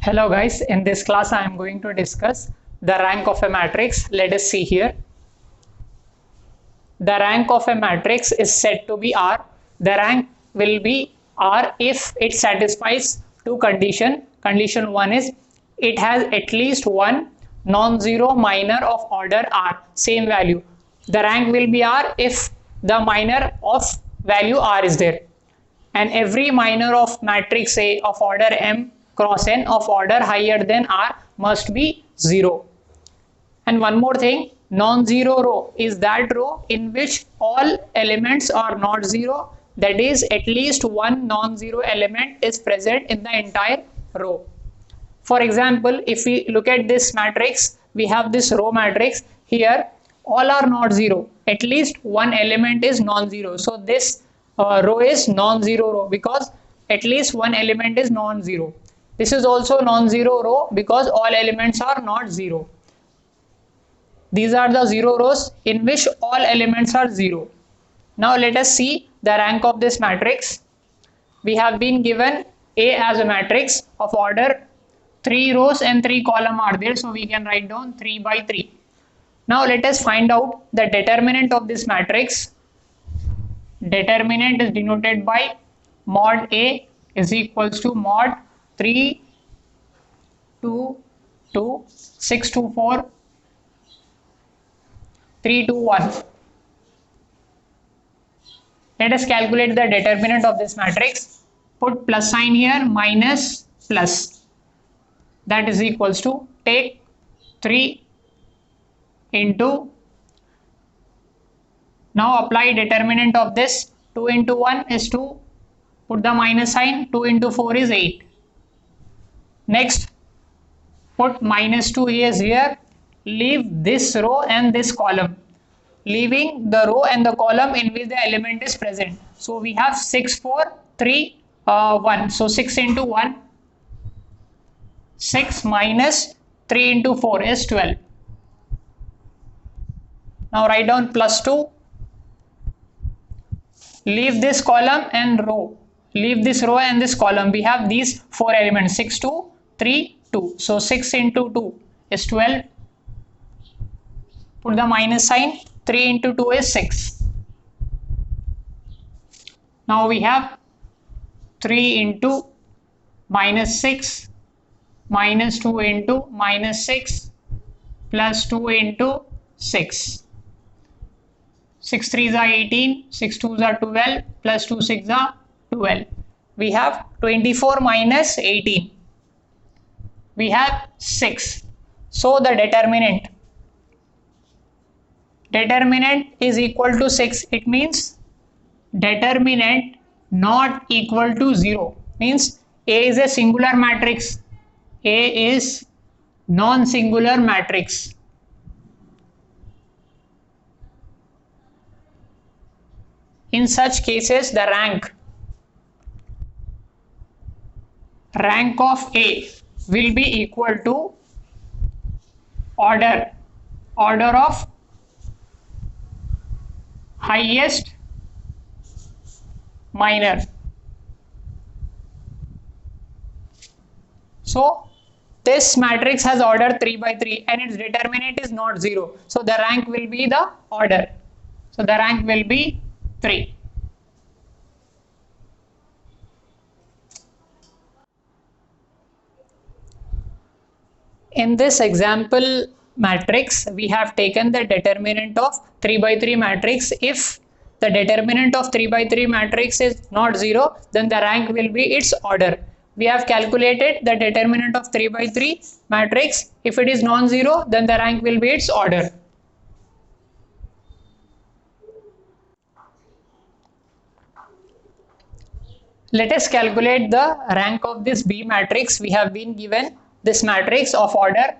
Hello guys, in this class I am going to discuss the rank of a matrix. Let us see here. The rank of a matrix is said to be R. The rank will be R if it satisfies two conditions. Condition 1 is it has at least one non-zero minor of order R, same value. The rank will be R if the minor of value R is there. And every minor of matrix A of order M cross N of order higher than R must be 0. And one more thing, non-zero row is that row in which all elements are not zero, that is at least one non-zero element is present in the entire row. For example, if we look at this matrix, we have this row matrix. Here all are not zero, at least one element is non-zero. So this row is non-zero row because at least one element is non-zero. This is also non-zero row because all elements are not zero. These are the zero rows in which all elements are zero. Now let us see the rank of this matrix. We have been given A as a matrix of order 3 rows and 3 columns are there, so we can write down 3 by 3. Now let us find out the determinant of this matrix. Determinant is denoted by mod A is equals to mod 3, 2, 2, 6, 2, 4, 3, 2, 1. Let us calculate the determinant of this matrix. Put plus sign here, minus plus. That is equals to, take 3 into, now apply determinant of this. 2 into 1 is 2. Put the minus sign. 2 into 4 is 8. Next, put minus 2 is here. Leave this row and this column, leaving the row and the column in which the element is present. So we have 6, 4, 3, 1. So 6 into 1, 6 minus 3 into 4 is 12. Now write down plus 2. Leave this column and row. Leave this row and this column. We have these 4 elements, 6, 2, 3, 2. So 6 into 2 is 12. Put the minus sign. 3 into 2 is 6. Now we have 3 into minus 6 minus 2 into minus 6 plus 2 into 6. 6 3s are 18, 6 2s are 12, plus 2 6s are 12. We have 24 minus 18. We have 6. So the determinant is equal to 6. It means determinant not equal to 0. Means A is a singular matrix. A is non-singular matrix. In such cases, the rank of A will be equal to order of highest minor. So this matrix has order 3 by 3 and its determinant is not 0. So the rank will be the order. So the rank will be 3. In this example matrix, we have taken the determinant of 3 by 3 matrix. If the determinant of 3 by 3 matrix is not 0, then the rank will be its order. We have calculated the determinant of 3 by 3 matrix. If it is non-zero, then the rank will be its order. Let us calculate the rank of this B matrix. We have been given this matrix of order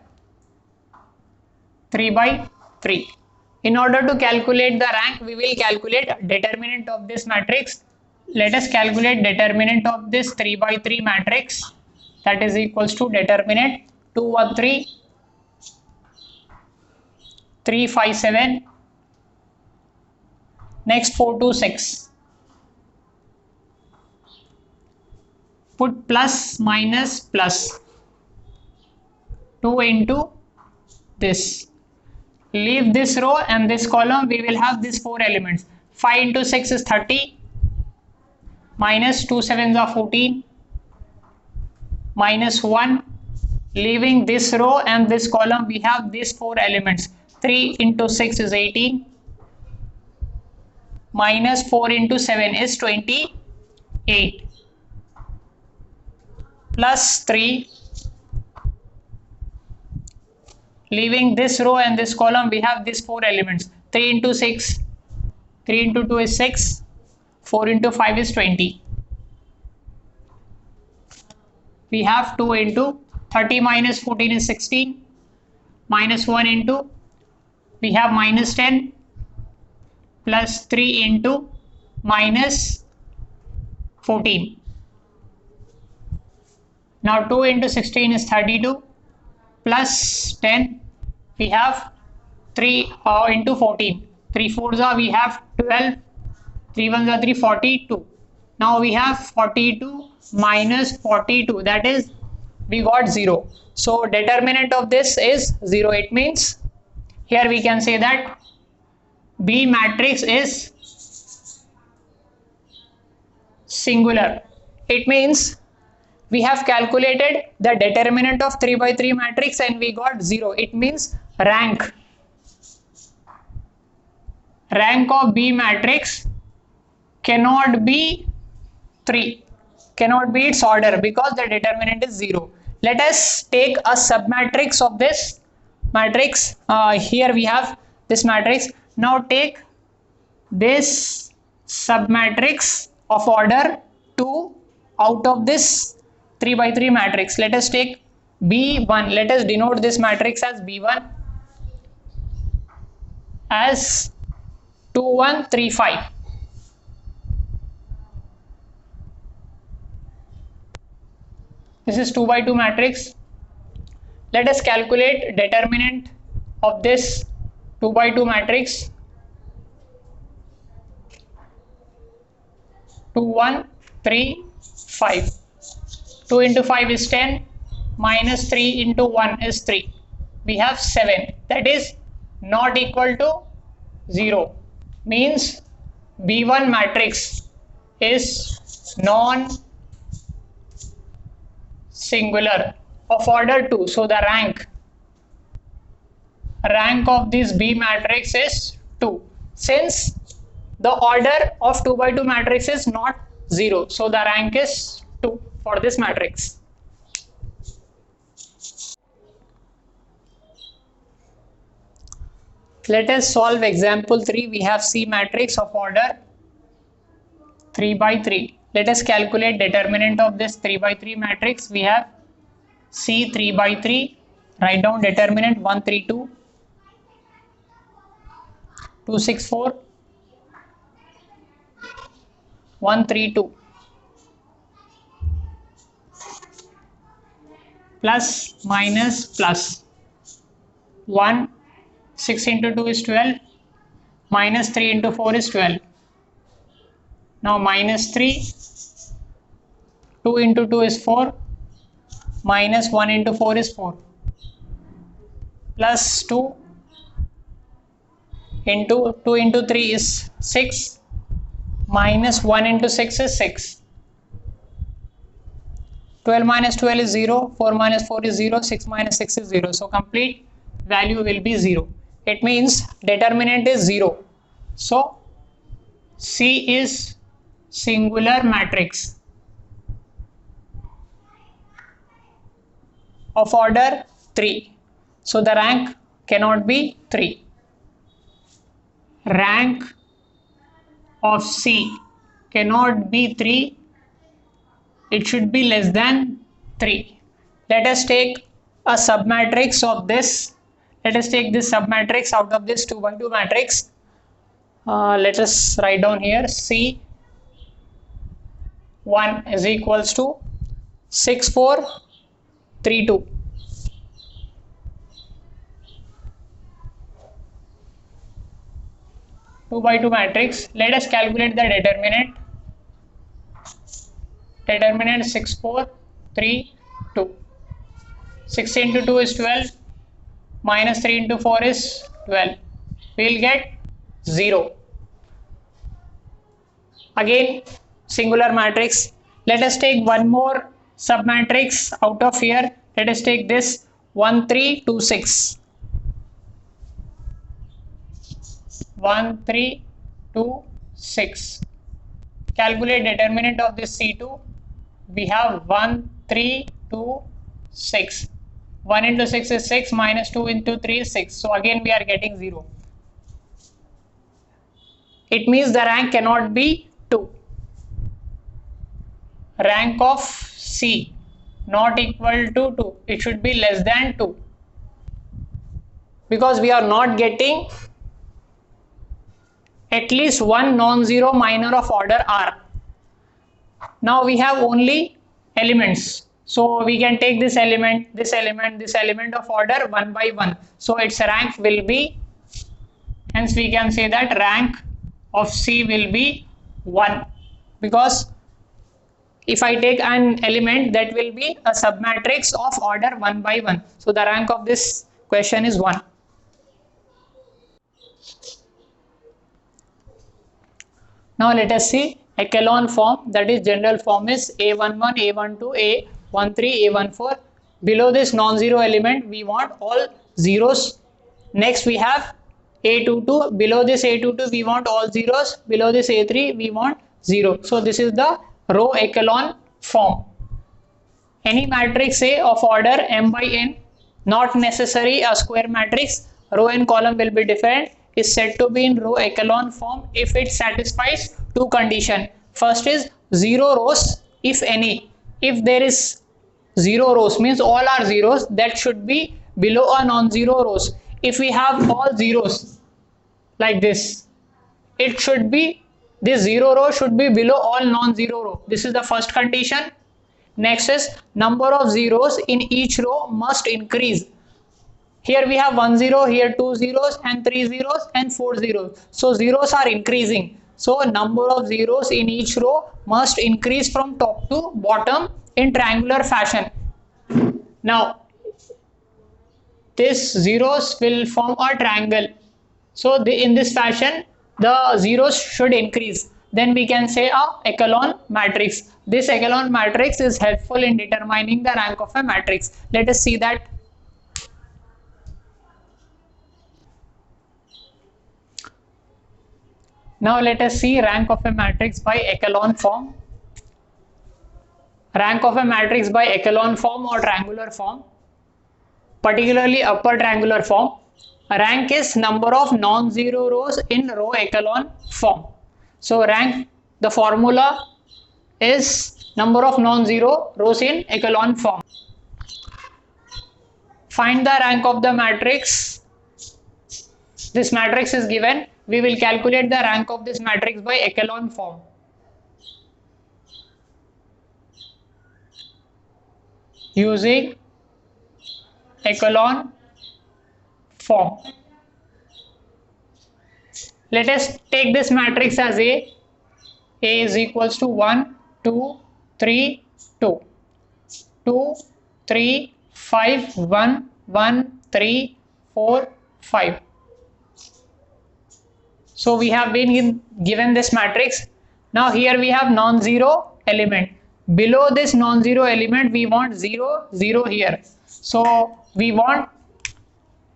3 by 3. In order to calculate the rank, we will calculate determinant of this matrix. Let us calculate determinant of this 3 by 3 matrix. That is equals to determinant 2 1 3, 3 5 7, next 4 2 6. Put plus minus plus. 2 into this. Leave this row and this column, we will have these 4 elements. 5 into 6 is 30, minus 2 sevens are 14, minus 1. Leaving this row and this column, we have these 4 elements. 3 into 6 is 18, minus 4 into 7 is 28, plus 3. Leaving this row and this column, we have these 4 elements. 3 into 6, 3 into 2 is 6, 4 into 5 is 20. We have 2 into 30 minus 14 is 16, minus 1 into, we have minus 10, plus 3 into minus 14. Now 2 into 16 is 32, plus 10, we have 3 into 14. 3 fours are, we have 12, 3 ones are 3, 42. Now we have 42 minus 42, that is, we got 0. So determinant of this is 0. It means here we can say that B matrix is singular. It means we have calculated the determinant of 3 by 3 matrix and we got 0. It means rank of B matrix cannot be 3, cannot be its order, because the determinant is 0. Let us take a submatrix of this matrix. Here we have this matrix. Now take this submatrix of order 2 out of this 3 by 3 matrix. Let us take B1. Let us denote this matrix as B1 as 2 1 3 5. This is 2 by 2 matrix. Let us calculate determinant of this 2 by 2 matrix. 2 1 3 5. 2 into 5 is 10, minus 3 into 1 is 3. We have 7. That is not equal to 0. Means B1 matrix is non-singular of order 2. So the rank of this B matrix is 2. Since the order of 2 by 2 matrix is not 0, so the rank is 2 for this matrix. Let us solve example 3. We have C matrix of order 3 by 3. Let us calculate determinant of this 3 by 3 matrix. We have C 3 by 3. Write down determinant 132, 264, 132. Plus minus plus 1. 6 into 2 is 12, minus 3 into 4 is 12. Now minus 3, 2 into 2 is 4, minus 1 into 4 is 4, plus 2 into 2 into 3 is 6, minus 1 into 6 is 6. 12 minus 12 is 0, 4 minus 4 is 0, 6 minus 6 is 0. So complete value will be 0. It means determinant is 0. So C is singular matrix of order 3. So the rank cannot be 3. Rank of C cannot be 3. It should be less than 3. Let us take a submatrix of this. Let us take this submatrix out of this 2 by 2 matrix. Let us write down here C1 is equals to 6 4 3 2. Two by 2 matrix. Let us calculate the determinant. Determinant 6 4 3 2. 6 into 2 is 12, minus 3 into 4 is 12. We will get 0. Again, singular matrix. Let us take one more submatrix out of here. Let us take this 1 3 2 6. 1 3 2 6. Calculate determinant of this C2. We have 1 3 2 6. 1 into 6 is 6, minus 2 into 3 is 6. So again we are getting 0. It means the rank cannot be 2. Rank of C not equal to 2. It should be less than 2. Because we are not getting at least one non-zero minor of order R. Now we have only elements. So we can take this element, this element, this element of order 1 by 1. So its rank will be, hence we can say that rank of C will be 1. Because if I take an element, that will be a submatrix of order 1 by 1. So the rank of this question is 1. Now let us see echelon form, that is general form is A11, A12, A13, A14. Below this non-zero element we want all zeros. Next we have A22, below this A22 we want all zeros, below this A3 we want 0. So this is the row echelon form. Any matrix A of order m by n, not necessary a square matrix, row and column will be different, is said to be in row echelon form if it satisfies two conditions. First is 0 rows if any. If there is 0 rows means all are zeros, that should be below a non-zero rows. If we have all zeros like this, it should be, this 0 row should be below all non-zero row. This is the first condition. Next is number of zeros in each row must increase. Here we have 1 0, here 2 zeros and 3 zeros and 4 zeros. So zeros are increasing. So number of zeros in each row must increase from top to bottom in triangular fashion. Now these zeros will form a triangle. So in this fashion the zeros should increase. Then we can say a echelon matrix. This echelon matrix is helpful in determining the rank of a matrix. Let us see that. Now let us see rank of a matrix by echelon form. Rank of a matrix by echelon form or triangular form, particularly upper triangular form. Rank is number of non-zero rows in row echelon form. So rank, the formula is number of non-zero rows in echelon form. Find the rank of the matrix. This matrix is given. We will calculate the rank of this matrix by echelon form. Using echelon form. Let us take this matrix as A. A is equals to 1, 2, 3, 2. 2, 3, 5, 1, 1, 3, 4, 5. So we have been given this matrix. Now here we have non-zero element. Below this non-zero element we want 0, 0 here. So we want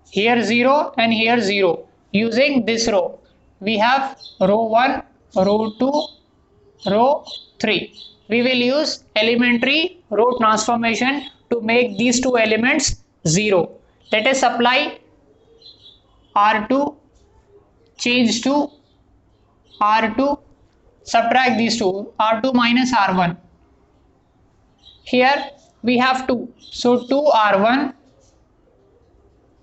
here 0 and here 0. Using this row, we have row 1, row 2, row 3. We will use elementary row transformation to make these two elements 0. Let us apply R2, change to R2, subtract these two, R2 minus R1. Here we have 2, so 2 R1,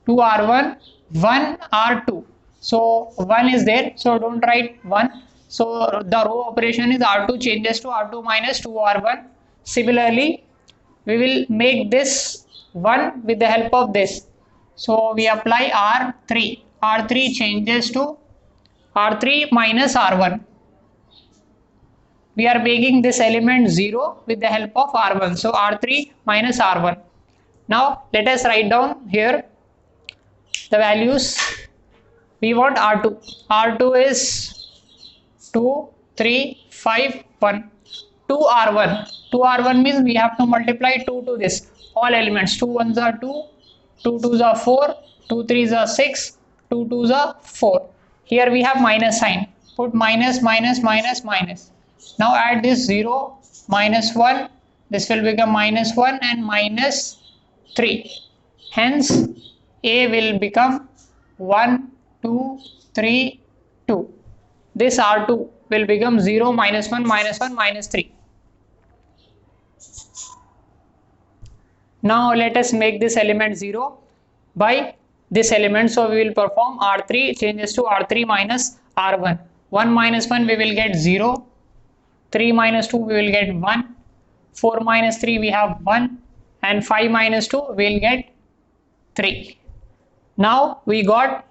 1 R2. So 1 is there, so don't write 1. So the row operation is R2 changes to R2 minus 2 R1. Similarly, we will make this 1 with the help of this. So we apply R3. R3 changes to R3 minus R1. We are making this element 0 with the help of R1. So R3 minus R1. Now let us write down here the values. We want R2. R2 is 2, 3, 5, 1. 2R1. 2R1 means we have to multiply 2 to this. All elements. 2 1s are 2, 2 2s are 4, 2 3s are 6, 2 2s are 4. Here we have minus sign. Put minus, minus, minus, minus. Now add this 0, minus 1. This will become minus 1 and minus 3. Hence, A will become 1, 2, 3, 2. This R2 will become 0, minus 1, minus 1, minus 3. Now let us make this element 0 by this element. So we will perform R3 changes to R3 minus R1. 1 minus 1 we will get 0. 3 minus 2 we will get 1. 4 minus 3 we have 1. And 5 minus 2 we will get 3. Now we got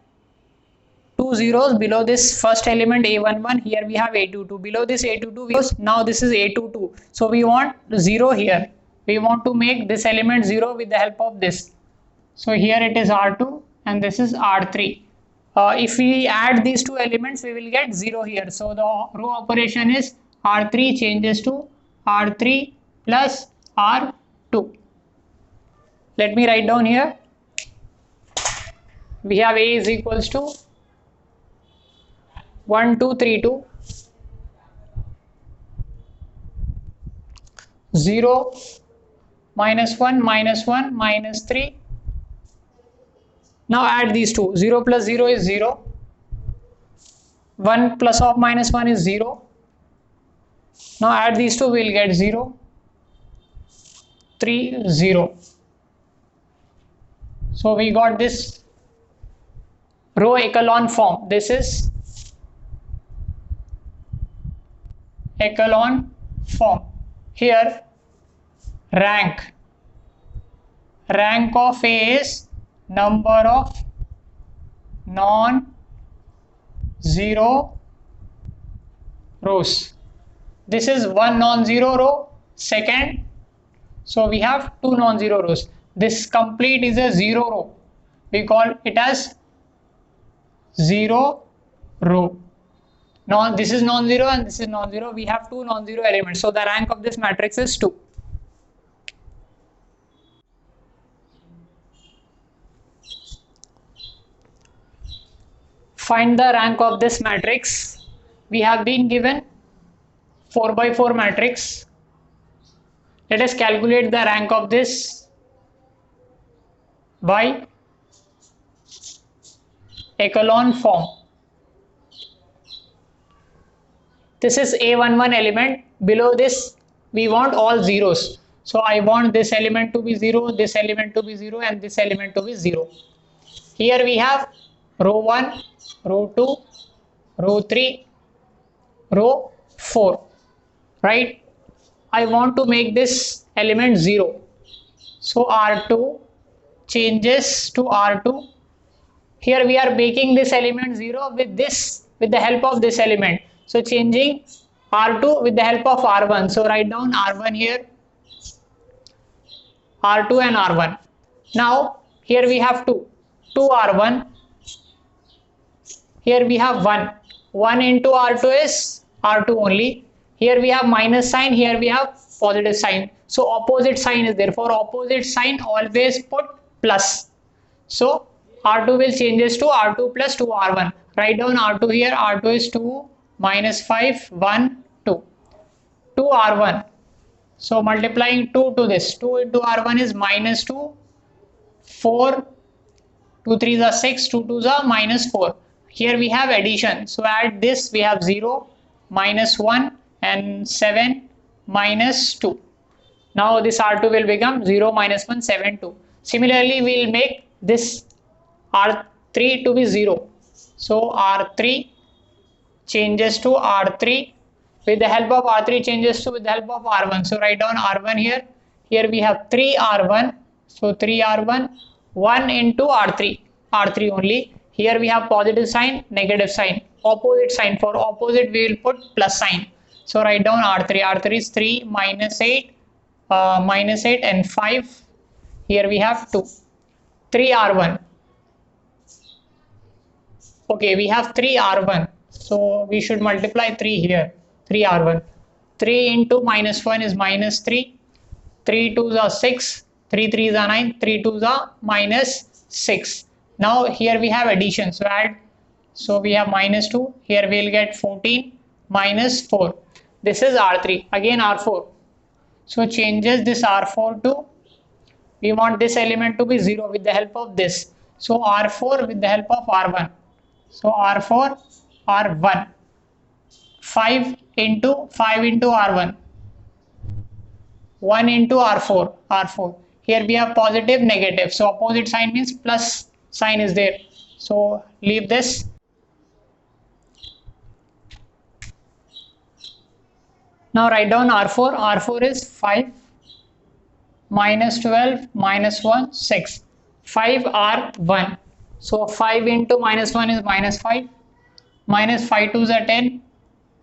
2 zeros below this first element A11. Here we have A22. Below this A22, now this is A22. So we want 0 here. We want to make this element 0 with the help of this. So here it is R2 and this is R3. If we add these two elements, we will get 0 here. So the row operation is R3 changes to R3 plus R2. Let me write down here. We have A is equals to 1, 2, 3, 2. 0, minus 1, minus 1, minus 3. Now add these two. 0 plus 0 is 0. 1 plus of minus 1 is 0. Now add these two, we will get 0. 3, 0. So we got this row echelon form. This is echelon form. Here rank of A is number of non-zero rows. This is one non-zero row. Second, so we have two non-zero rows. This complete is a 0 row. We call it as 0 row. Now this is non-zero and this is non-zero. We have two non-zero elements. So the rank of this matrix is 2. Find the rank of this matrix. We have been given 4 by 4 matrix. Let us calculate the rank of this by echelon form. This is A11 element. Below this we want all zeros. So I want this element to be 0, this element to be 0 and this element to be 0. Here we have row 1, row 2, row 3, row 4, right? I want to make this element 0. So R2 changes to R2. Here we are making this element 0 with the help of this element. So changing R2 with the help of R1. So write down R1 here, R2 and R1. Now here we have 2 R1. Here we have 1. 1 into R2 is R2 only. Here we have minus sign, here we have positive sign. So opposite sign is there. For opposite sign, always put plus. So R2 will changes to R2 plus 2R1. Write down R2 here. R2 is 2 minus 5, 1, 2. 2R1. So multiplying 2 to this. 2 into R1 is minus 2. 4. 2 3s are 6. 2 2s are minus 4. Here we have addition. So add this. We have 0, minus 1 and 7, minus 2. Now this R2 will become 0, minus 1, 7, 2. Similarly, we will make this R3 to be 0. So R3 changes to R3. With the help of R3 changes to with the help of R1. So write down R1 here. Here we have 3R1. So 3R1, 1 into R3. R3 only. Here we have positive sign, negative sign, opposite sign. For opposite we will put plus sign. So write down R3. R3 is 3 minus 8 and 5. Here we have 2. 3R1. Okay, we have 3R1. So we should multiply 3 here. 3R1. 3 into minus 1 is minus 3. 3 2s are 6. 3 3s are 9. 3 2s are minus 6. Now here we have addition. So add. So we have minus 2. Here we'll get 14 minus 4. This is R3. Again R4. So changes this R4 to, we want this element to be 0 with the help of this. So R4 with the help of R1. So R4, R1. 5 into R1. 1 into R4, R4. Here we have positive, negative. So opposite sign means plus sign is there. So leave this. Now write down R4. R4 is 5 minus 12 minus 1, 6. 5R1. So 5 into minus 1 is minus 5. Minus 5 2s are 10.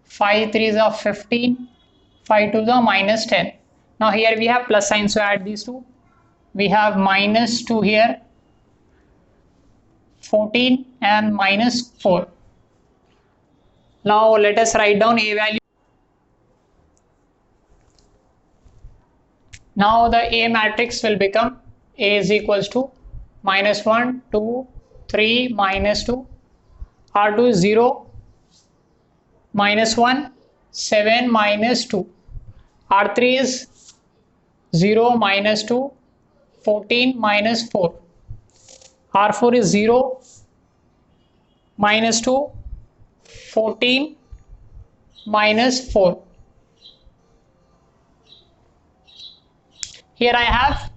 5 3s are 15. 5 2s are minus 10. Now here we have plus sign. So add these two. We have minus 2 here. 14 and minus 4. Now let us write down A value. Now the A matrix will become A is equals to minus 1, 2, 3, minus 2. R2 is 0, minus 1, 7, minus 2. R3 is 0, minus 2, 14, minus 4. R4 is 0, minus 2, 14, minus 4. Here I have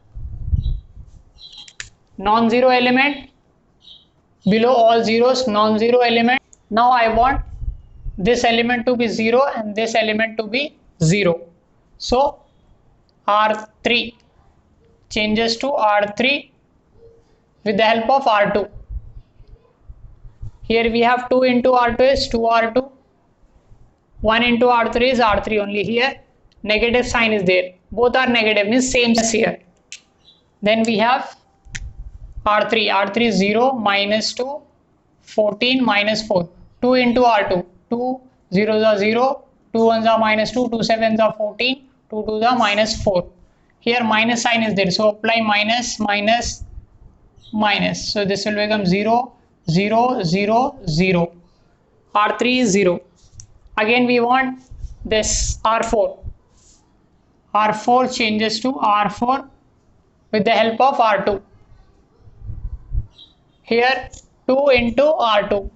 non-zero element, below all zeros non-zero element. Now I want this element to be 0 and this element to be 0. So R3 changes to R3 with the help of R2. Here we have 2 into R2 is 2R2. 1 into R3 is R3 only. Here negative sign is there. Both are negative means same as here. Then we have R3. R3 is 0, minus 2, 14, minus 4. 2 into R2. 2 zeros are 0. 2 ones are minus 2. 2 sevens are 14. 2 2s are minus 4. Here minus sign is there. So apply minus, minus, minus. So this will become 0, 0, 0, 0. R3 is 0. Again we want this R4. R4 changes to R4 with the help of R2. Here 2 into R2.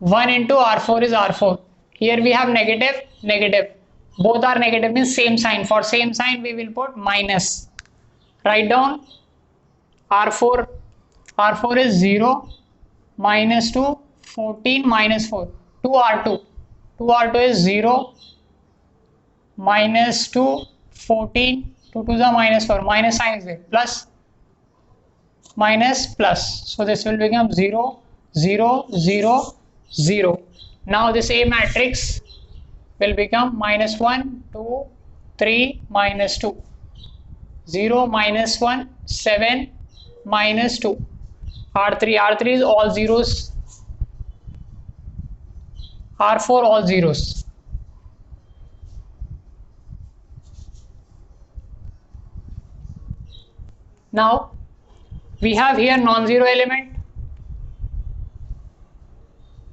1 into R4 is R4. Here we have negative, negative. Both are negative means same sign. For same sign we will put minus. Write down R4. R4 is 0, minus 2, 14, minus 4. 2R2. 2R2 is 0, minus 2, 14, 2 2s are minus 4. Minus sign is there. Plus, minus, plus. So this will become 0, 0, 0, 0. Now this A matrix will become minus 1, 2, 3, minus 2. 0, minus 1, 7, minus 2. R3. R3 is all zeros. R4 all zeros. Now we have here non-zero element,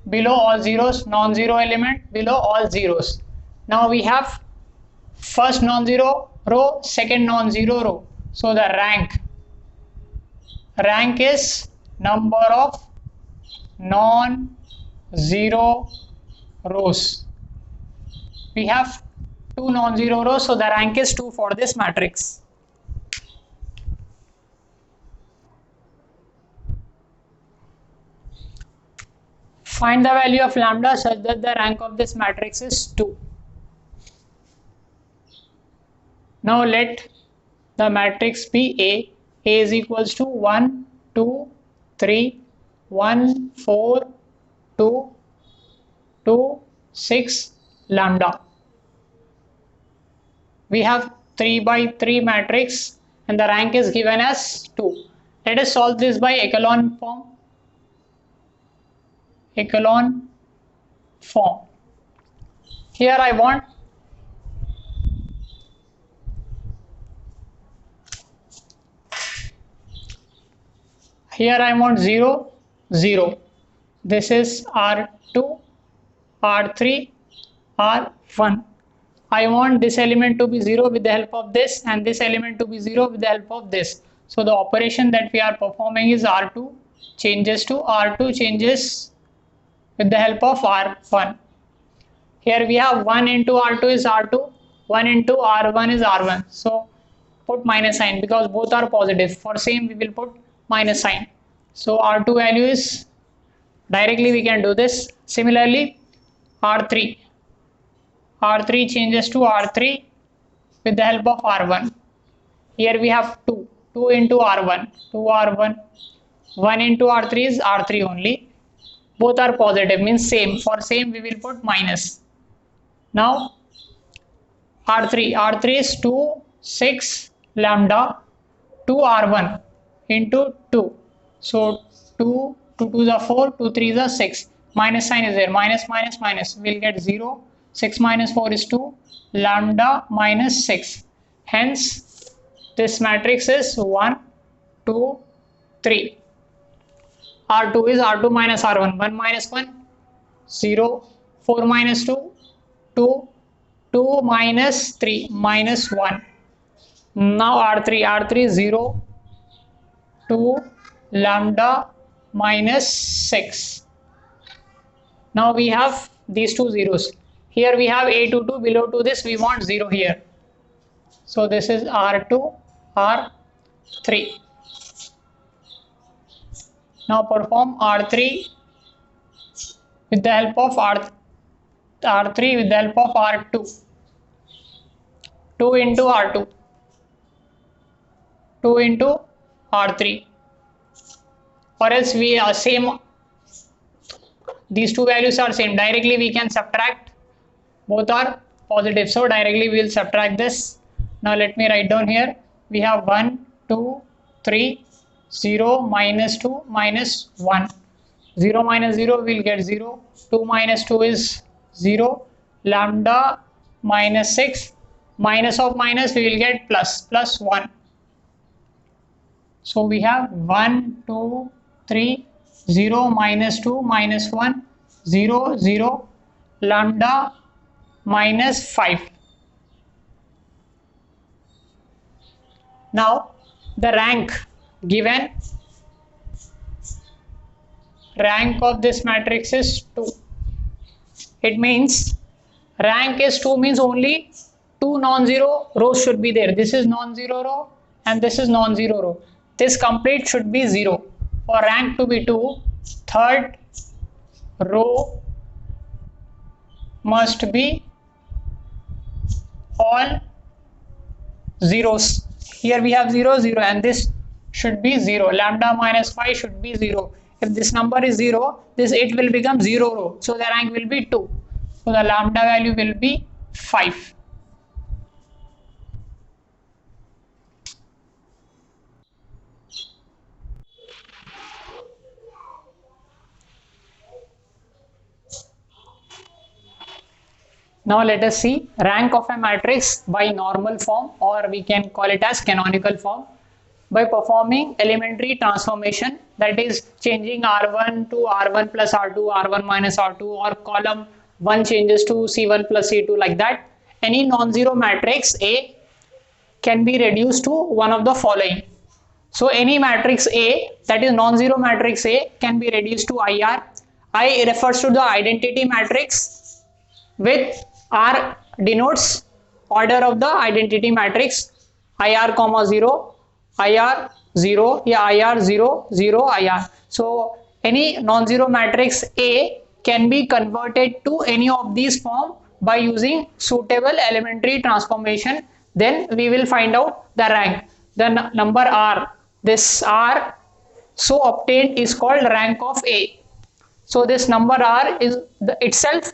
below all zeros, non-zero element, below all zeros. Now we have first non-zero row, second non-zero row. So the rank is number of non-zero rows. We have 2 non-zero rows, so the rank is 2 for this matrix. Find the value of lambda such that the rank of this matrix is 2. Now let the matrix be A. A is equals to 1, 2, 3, 1, 4, 2, 2, 6, lambda. We have 3 by 3 matrix and the rank is given as 2. Let us solve this by echelon form. Echelon form. Here I want Here I want 0, 0. This is R2, R3, R1. I want this element to be 0 with the help of this, and this element to be 0 with the help of this. So the operation that we are performing is R2 changes to R2 changes with the help of R1. Here we have 1 into R2 is R2, 1 into R1 is R1. So put minus sign because both are positive. For same we will put minus sign. So R2 value is, directly we can do this. Similarly R3 changes to R3 with the help of R1. Here we have 2 into R1, 2R1, 1 into R3 is R3 only. Both are positive, means same. For same we will put minus. Now R3 is 2, 6 lambda 2R1 into 2. So 2 2s are 4, 2 3s are 6. Minus sign is there, minus minus minus, we'll get 0. 6 minus 4 is 2, lambda minus 6. Hence this matrix is 1, 2, 3. R2 is R2 minus R1, 1 minus 1, 0, 4 minus 2, 2, 2 minus 3, minus 1. Now R3 is 0, 2, lambda minus 6. Now we have these two zeros. Here we have A22, below to this we want 0 here. So this is R2, R3. Now perform R3 with the help of R3 with the help of R2. 2 into R2. 2 into R3. Or else we are same. These two values are same. Directly we can subtract. Both are positive. So directly we will subtract this. Now let me write down here. We have 1, 2, 3, 0, minus 2, minus 1. 0 minus 0 we will get 0. 2 minus 2 is 0. Lambda minus 6. Minus of minus we will get plus 1. So we have 1, 2, 3, 0, minus 2, minus 1, 0, 0, lambda minus 5. Now the rank given, rank of this matrix is 2. It means rank is 2 means only 2 non-zero rows should be there. This is non-zero row and this is non-zero row. This complete should be 0. For rank to be 2, third row must be all zeros. Here we have 0, 0 and this should be 0. Lambda minus 5 should be 0. If this number is 0, it will become 0 row. So the rank will be 2. So the lambda value will be 5. Now let us see rank of a matrix by normal form, or we can call it as canonical form, by performing elementary transformation, that is changing R1 to R1 plus R2, R1 minus R2, or column 1 changes to C1 plus C2, like that. Any non-zero matrix A can be reduced to one of the following. So any matrix A, that is non-zero matrix A, can be reduced to IR. I refers to the identity matrix, with R denotes order of the identity matrix, IR comma 0, IR 0, yeah, IR 0, 0, IR. So any non-zero matrix A can be converted to any of these form by using suitable elementary transformation. Then we will find out the rank. The number R, this R so obtained is called rank of A. So this number R is itself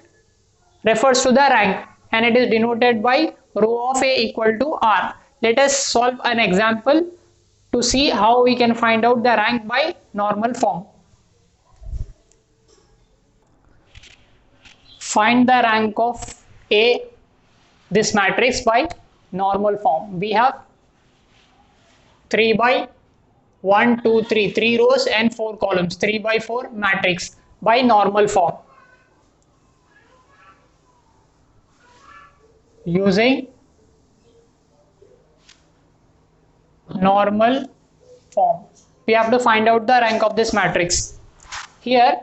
refers to the rank, and it is denoted by row of A equal to R. Let us solve an example to see how we can find out the rank by normal form. Find the rank of A, this matrix, by normal form. We have 3 by 1, 2, 3, 3 rows and 4 columns, 3 by 4 matrix by normal form. Using normal form, we have to find out the rank of this matrix. Here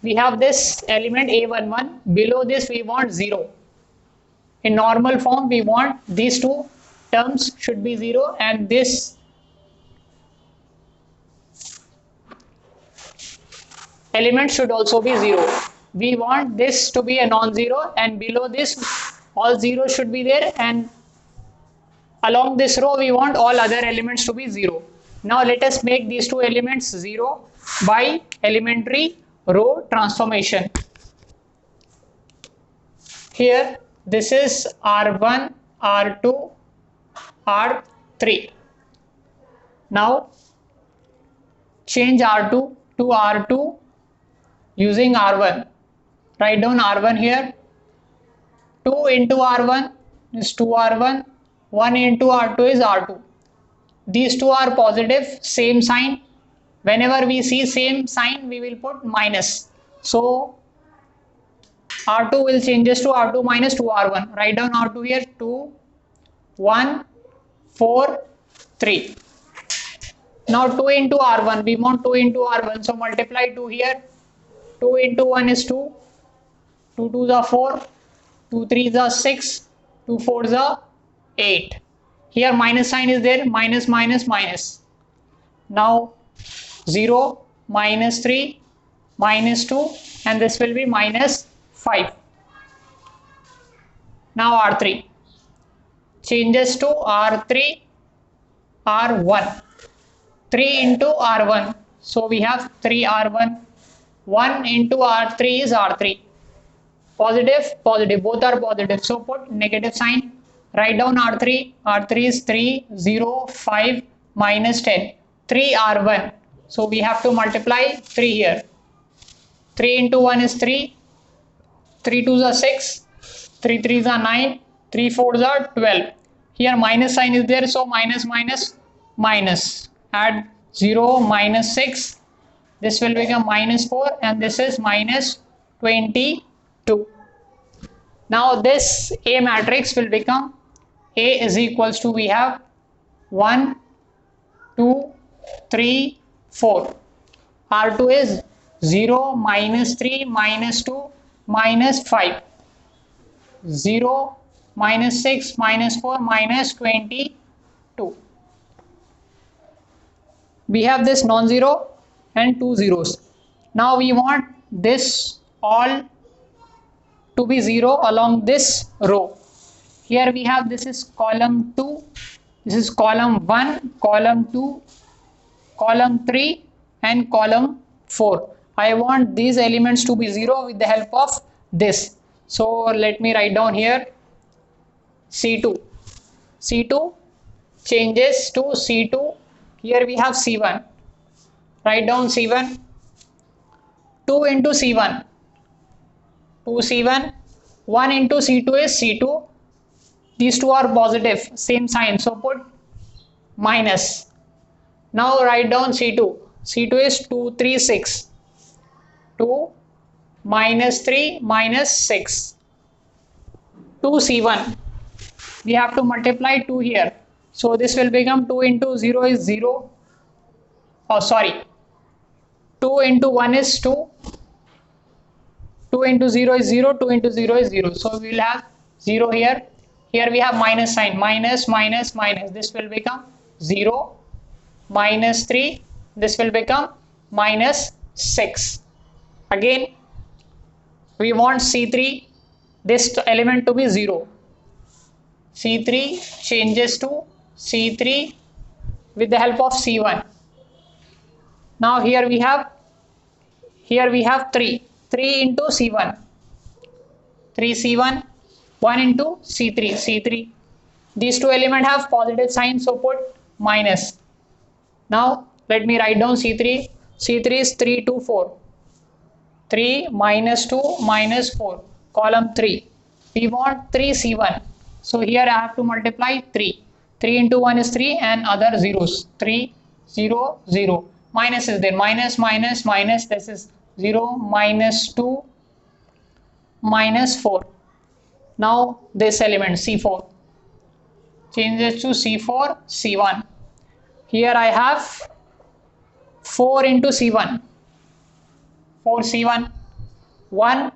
we have this element A11, below this we want 0. In normal form we want these two terms should be 0 and this element should also be 0. We want this to be a non-zero, and below this all zeros should be there, and along this row we want all other elements to be 0. Now let us make these two elements 0 by elementary row transformation. Here this is R1, R2, R3. Now change R2 to R2 using R1. Write down R1 here. 2 into R1 is 2R1. 1 into R2 is R2. These two are positive, same sign. Whenever we see same sign, we will put minus. So R2 will changes to R2 minus 2R1. Write down R2 here. 2, 1, 4, 3. Now 2 into R1. We want 2 into R1. So multiply 2 here. 2 into 1 is 2. 2 2s are 4. 2 3s are 6. 2 4s are 8. Here minus sign is there. Minus minus minus. Now 0, minus 3, minus 2, and this will be minus 5. Now R3 changes to R3, R1. 3 into R1. So we have 3R1. 1 into R3 is R3. Positive, positive. Both are positive. So put negative sign. Write down R3. R3 is 3, 0, 5, minus 10. 3R1. So we have to multiply 3 here. 3 into 1 is 3. 3 2s are 6. 3 3s are 9. 3 4s are 12. Here minus sign is there. So minus minus minus. Add 0, minus 6. This will become minus 4 and this is minus 22. Now this A matrix will become A is equals to, we have 1, 2, 3, 4. R2 is 0, minus 3, minus 2, minus 5. 0, minus 6, minus 4, minus 22. We have this non-zero and 2 zeros. Now we want this all to be 0 along this row. Here we have, this is column 2, this is column 1, column 2, column 3 and column 4. I want these elements to be 0 with the help of this. So let me write down here C2. C2 changes to C2. Here we have C1. Write down C1. 2 into C1. 2C1. 1 into C2 is C2. These two are positive, same sign. So put minus. Now write down C2. C2 is 2, 3, 6. 2 minus 3 minus 6. 2C1. We have to multiply 2 here. So this will become 2 into 0 is 0. Oh, sorry. 2 into 1 is 2. 2 into 0 is 0. 2 into 0 is 0. So we will have 0 here. Here we have minus sign. Minus, minus, minus. This will become 0. Minus 3. This will become minus 6. Again, we want C3, this element to be 0. C3 changes to C3 with the help of C1. Now here we have 3. 3 into C1. 3C1. 1 into C3. C3. These two elements have positive sign, so put minus. Now let me write down C3. C3 is 3, 2, 4. 3 minus 2 minus 4. Column 3. We want 3C1. So here I have to multiply 3. 3 into 1 is 3 and other zeros. 3, 0, 0. Minus is there. Minus, minus, minus. This is 0, minus 2, minus 4. Now this element C4 changes to C4, C1. Here I have 4 into C1. 4 C1. 1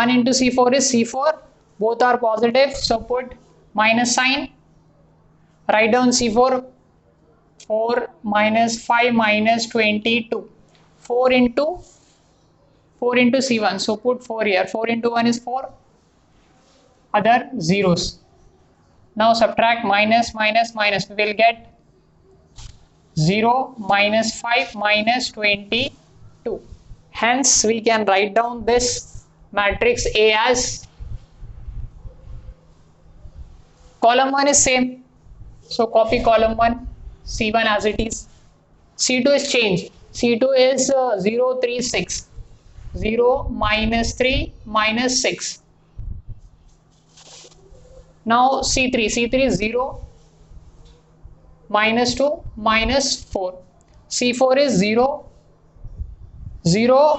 into C4 is C4. Both are positive, so put minus sign. Write down C4. 4 minus 5 minus 22. 4 into C1, so put 4 here. 4 into 1 is 4. Other zeros. Now subtract minus, minus, minus. We will get 0 minus 5 minus 22. Hence we can write down this matrix A as column 1 is same, so copy column 1, C1 as it is. C2 is changed. C2 is 0, 3, 6. 0 minus 3 minus 6. Now C3 is 0 minus 2 minus 4. C4 is 0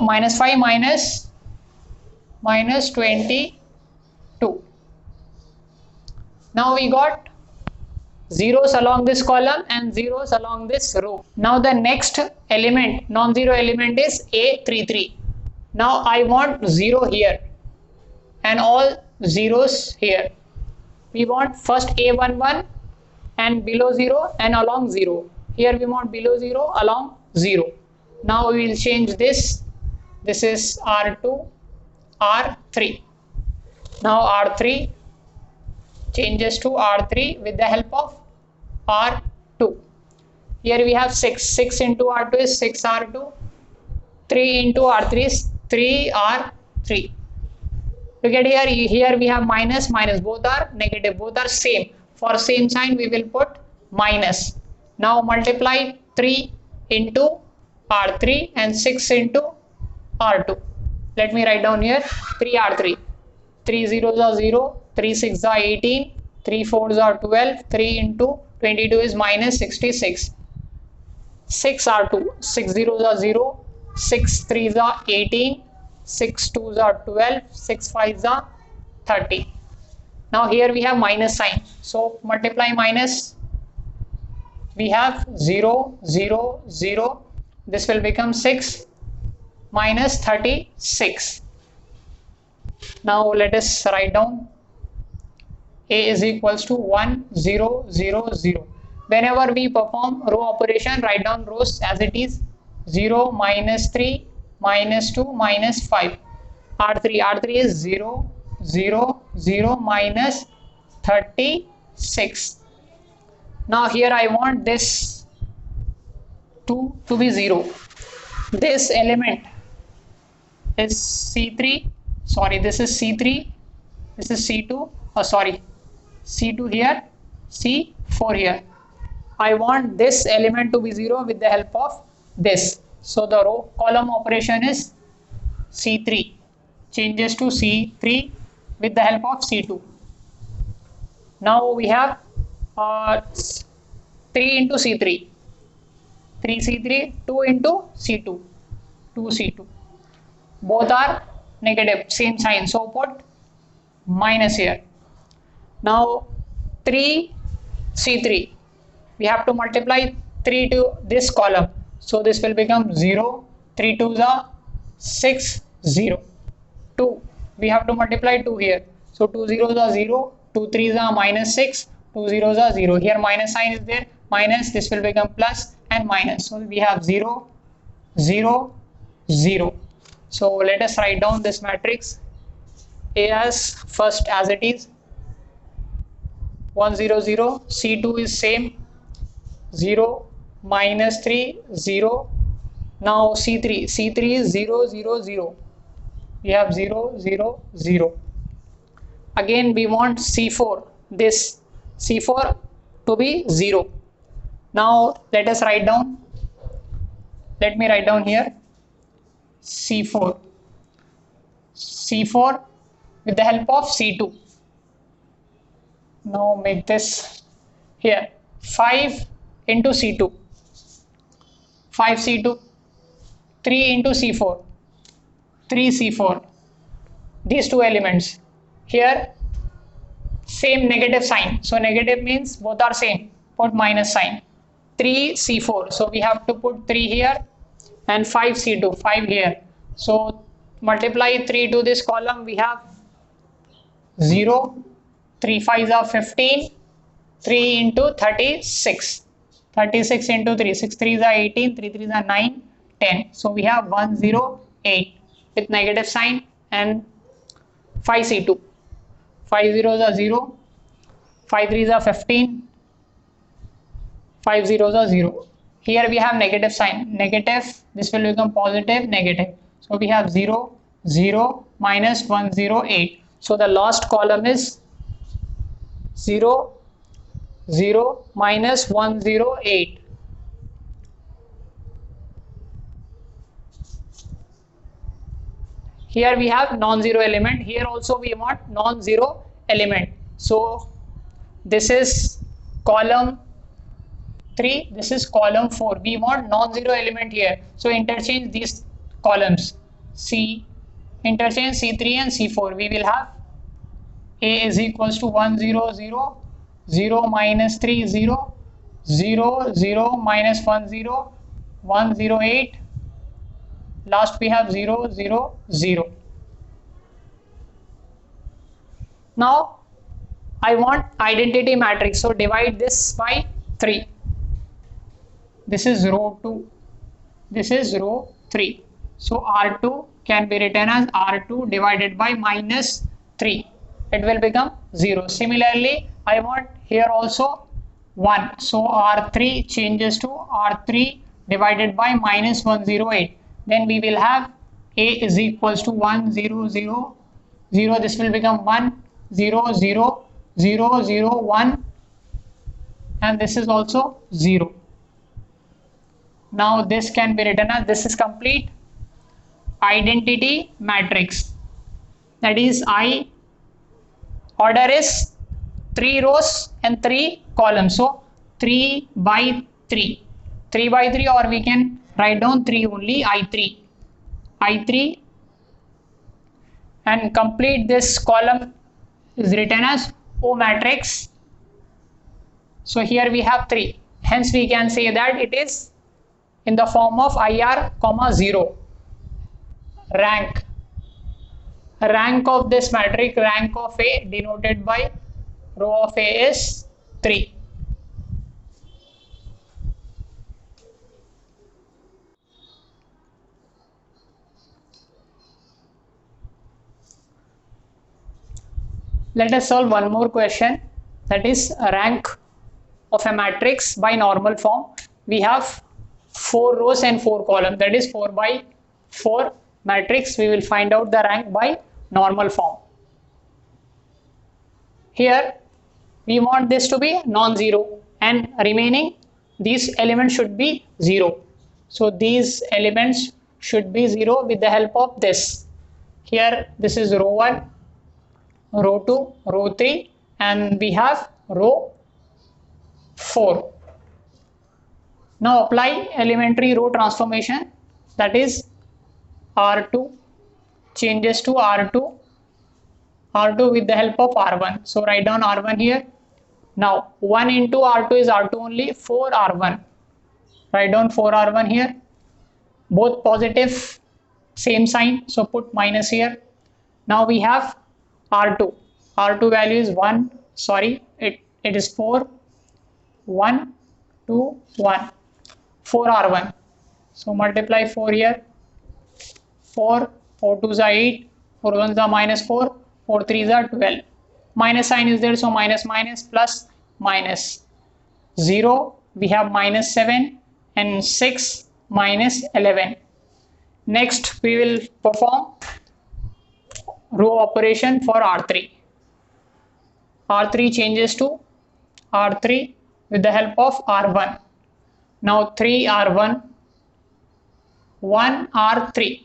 minus 5 minus 22. Now we got zeros along this column and zeros along this row. Now the next element, non-zero element, is A33. Now I want 0 here and all zeros here. We want first A11 and below 0 and along 0. Here we want below 0, along 0. Now we will change this. This is R2, R3. Now R3 changes to R3 with the help of R2. Here we have 6. 6 into R2 is 6R2. 3 into R3 is 3R3. Look at here we have minus, minus. Both are negative. Both are same. For same sign we will put minus. Now multiply 3 into R3 and 6 into R2. Let me write down here 3R3. 3 zeros are 0, 3 6s are 18, 3 4s are 12, 3 into 22 is minus 66. 6R2, 6 zeros are 0, 6 3s are 18, 6 2s are 12, 6 5s are 30. Now here we have minus sign, so multiply minus. We have 0, 0, 0. This will become 6 minus 36. Now let us write down A is equals to 1, 0, 0, 0. Whenever we perform row operation, write down rows as it is. 0, minus 3, minus 2, minus 5. R3 is 0, 0, 0, minus 36. Now here I want this 2 to be 0. This element is C3. Sorry, this is C3. This is C2. Oh, sorry. C2 here, C4 here. I want this element to be 0 with the help of this. So the row column operation is C3 changes to C3 with the help of C2. Now we have 3 into C3. 3C3, 2 into C2. 2C2. Both are negative, same sign. So put minus here. Now 3C3. We have to multiply 3 to this column. So this will become 0. 3 2s are 6, 0. 2. We have to multiply 2 here. So 2 zeros are 0. 2 3s are minus 6. 2 zeros are 0. Here minus sign is there. Minus, this will become plus and minus. So we have 0, 0, 0. So let us write down this matrix A as first as it is. 1 0 0. C2 is same. 0 minus 3 0. Now C3 is 0 0 0. We have 0 0 0. Again we want C4. this C4 to be 0. Now let us write down, let me write down here C4 with the help of C2. Now make this here 5 into C2, 5 C2, 3 into C4, 3 C4, these two elements. Here same negative sign, so negative means both are same, put minus sign. 3 C4, so we have to put 3 here, and 5 C2, 5 here. So multiply 3 to this column, we have 0, 3 5s are 15, 3 into 36, 36 into 3, 6 3s are 18, 3 3s are 9, 10. So we have 108 with negative sign, and 5 C2, 5 zeros are 0, 5 3s are 15, 5 zeros are 0. Here we have negative sign, negative, this will become positive, negative. So we have 0, 0, minus 108. So the last column is 0, 0, minus 108. Here we have non-zero element. Here also we want non-zero element. So this is column 3, this is column 4. We want non-zero element here. So interchange these columns. Interchange C3 and C4. We will have A is equals to 1 0 0, 0 minus 3 0, 0 0 minus 1 0, 108. Last we have 0 0 0. Now I want identity matrix, so divide this by 3. This is row 2, this is row 3. So R2 can be written as R2 divided by minus 3. It will become 0. Similarly, I want here also 1. So R3 changes to R3 divided by minus 108. Then we will have A is equals to 1 0 0 0. This will become 1 0 0 0 0 1, and this is also 0. Now this can be written as, this is complete identity matrix. That is, I order is 3 rows and 3 columns. So 3 by 3, 3 by 3, or we can write down 3 only, I3, and complete this column is written as O matrix. So here we have 3. Hence we can say that it is in the form of IR, 0. Rank of this matrix, rank of A denoted by row of A is 3. Let us solve one more question, that is rank of a matrix by normal form. We have 4 rows and 4 columns, that is 4 by 4 matrix. We will find out the rank by normal form. Here we want this to be non-zero, and remaining these elements should be 0. So these elements should be 0 with the help of this. Here this is row 1, row 2, row 3, and we have row 4. Now apply elementary row transformation, that is R2 changes to R2 with the help of R1. So write down R1 here. Now 1 into R2 is R2 only, 4 R1. Write down 4 R1 here. Both positive, same sign, so put minus here. Now we have R2. R2 value is 1, sorry, it is 4, 1, 2, 1. 4 R1. So multiply 4 here. 4, 4 2s are 8, 4 1s are minus 4, 4 3s are 12. Minus sign is there, so minus minus plus minus. 0, we have minus 7, and 6 minus 11. Next we will perform row operation for R3. R3 changes to R3 with the help of R1. Now 3R1, 1R3.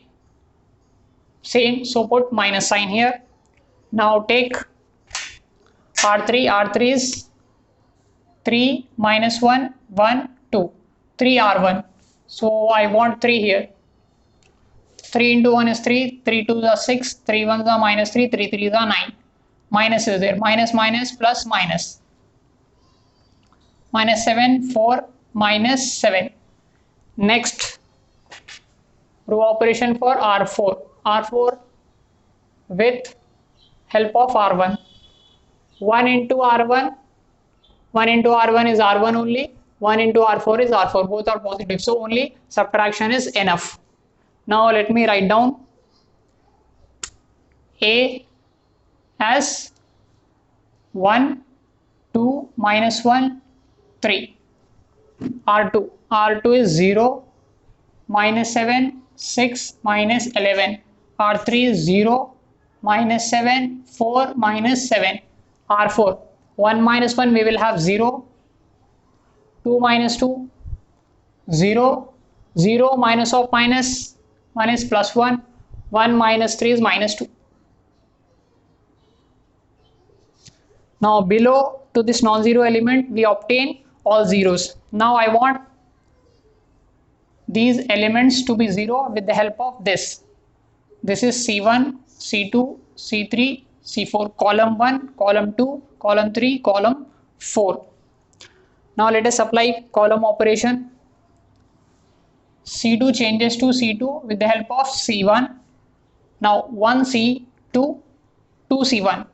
Same, so put minus sign here. Now take R3, R3 is 3 minus 1, 1, 2. 3R1. So I want 3 here. 3 into 1 is 3, 3 2s are 6, 3 1s are minus 3, 3 3s are 9. Minus is there, minus minus plus minus. Minus 7, 4, minus 7. Next, row operation for R4. R4 with help of R1. 1 into R1, 1 into R1 is R1 only, 1 into R4 is R4, both are positive, so only subtraction is enough. Now let me write down A as 1, 2, minus 1, 3. R2, R2 is 0, minus 7, 6, minus 11. R3 is 0, minus 7, 4, minus 7. R4, 1 minus 1 we will have 0, 2 minus 2, 0, 0 minus of minus, minus plus 1, 1 minus 3 is minus 2. Now below to this non-zero element we obtain all zeros. Now I want these elements to be 0 with the help of this. This is C1, C2, C3, C4, column 1, column 2, column 3, column 4. Now let us apply column operation. C2 changes to C2 with the help of C1. Now 1C2, 2C1.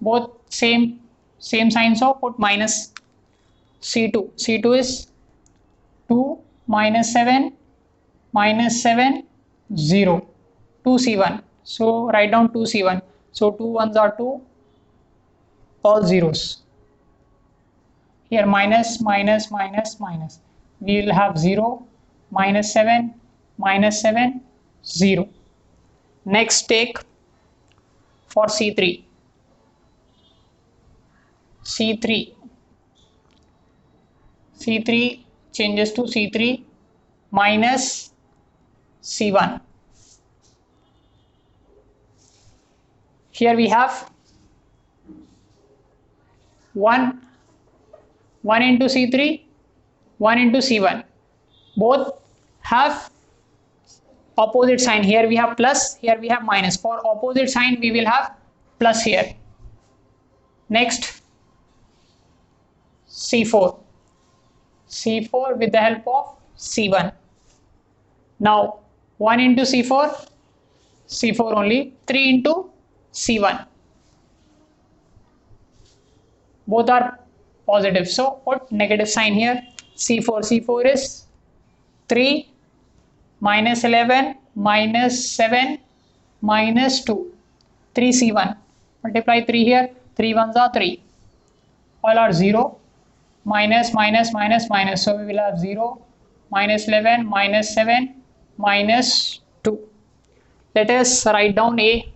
Both same sign, so put minus. C2. C2 is 2 minus 7, minus 7, 0. 2C1. So write down 2C1. So 2 ones are 2, all zeros. Here minus, minus, minus, minus. We will have 0, minus 7, minus 7, 0. Next take for C3. C3 changes to C3 minus C1. Here we have 1 into C3, 1 into C1. Both have opposite sign. Here we have plus, here we have minus. For opposite sign we will have plus here. Next, C4 with the help of C1. Now 1 into C4 only, 3 into C1. Both are positive, so put negative sign here. C4 is 3 minus 11 minus 7 minus 2. 3C1. Multiply 3 here, 3 ones are 3. All are 0. Minus, minus, minus, minus. So we will have 0, minus 11, minus 7, minus 2. Let us write down A.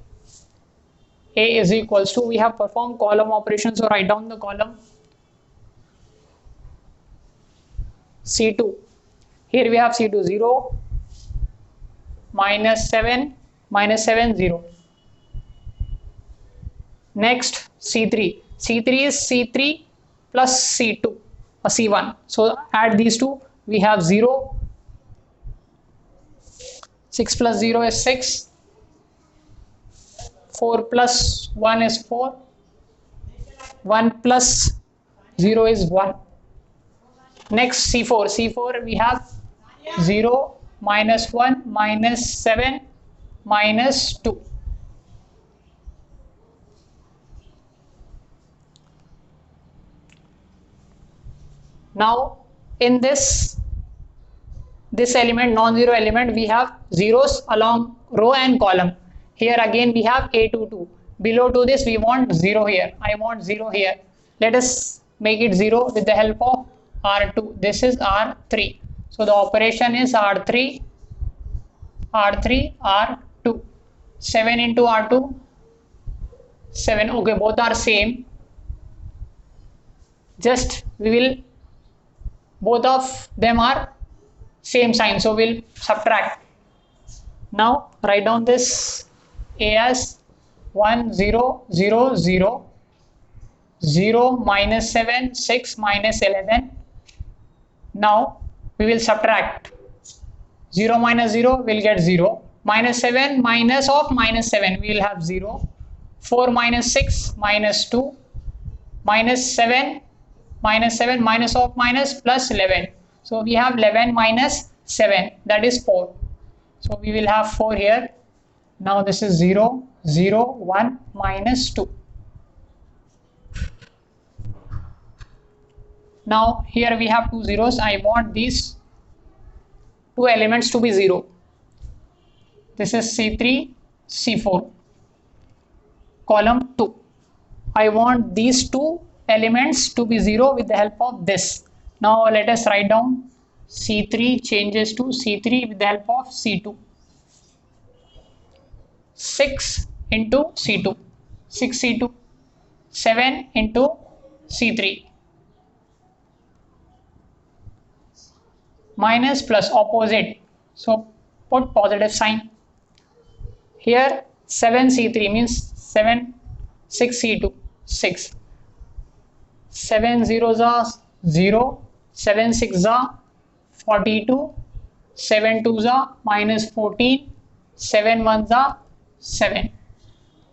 A is equals to, we have performed column operation, so write down the column. C2. Here we have C2 0, minus 7, 0. Next C3. C3 is C3 plus C2 or C1. So add these two. We have 0. 6 plus 0 is 6. 4 plus 1 is 4. 1 plus 0 is 1. Next C4 we have 0, minus 1, minus 7, minus 2. Now in this element, non-zero element, we have zeros along row and column. Here again we have A22. Below to this we want 0 here. I want 0 here. Let us make it 0 with the help of R2. This is R3. So the operation is R3, R2. 7 into R2, 7. Okay, both are same. Just we will, both of them are same sign, so we'll subtract. Now write down this a as 1 0 0 0 0 minus 7 6 minus 11. Now we will subtract. 0 minus 0 will get 0, minus 7 minus of minus 7 we will have 0, 4 minus 6 minus 2, minus 7 minus of minus plus 11. So we have 11 minus 7, that is 4. So we will have 4 here. Now this is 0 0 1 minus 2. Now here we have two zeros. I want these two elements to be 0. This is C3 C4 column 2. I want these two elements to be 0 with the help of this. Now let us write down C3 changes to C3 with the help of C2. 6 into C2, 6 C2, 7 into C3. Minus plus opposite, so put positive sign. Here 7 C3 means 7, 6 C2, 6. 7 zeros are 0, 7 6 are 42, 7 2s are minus 14, 7 1s are 7.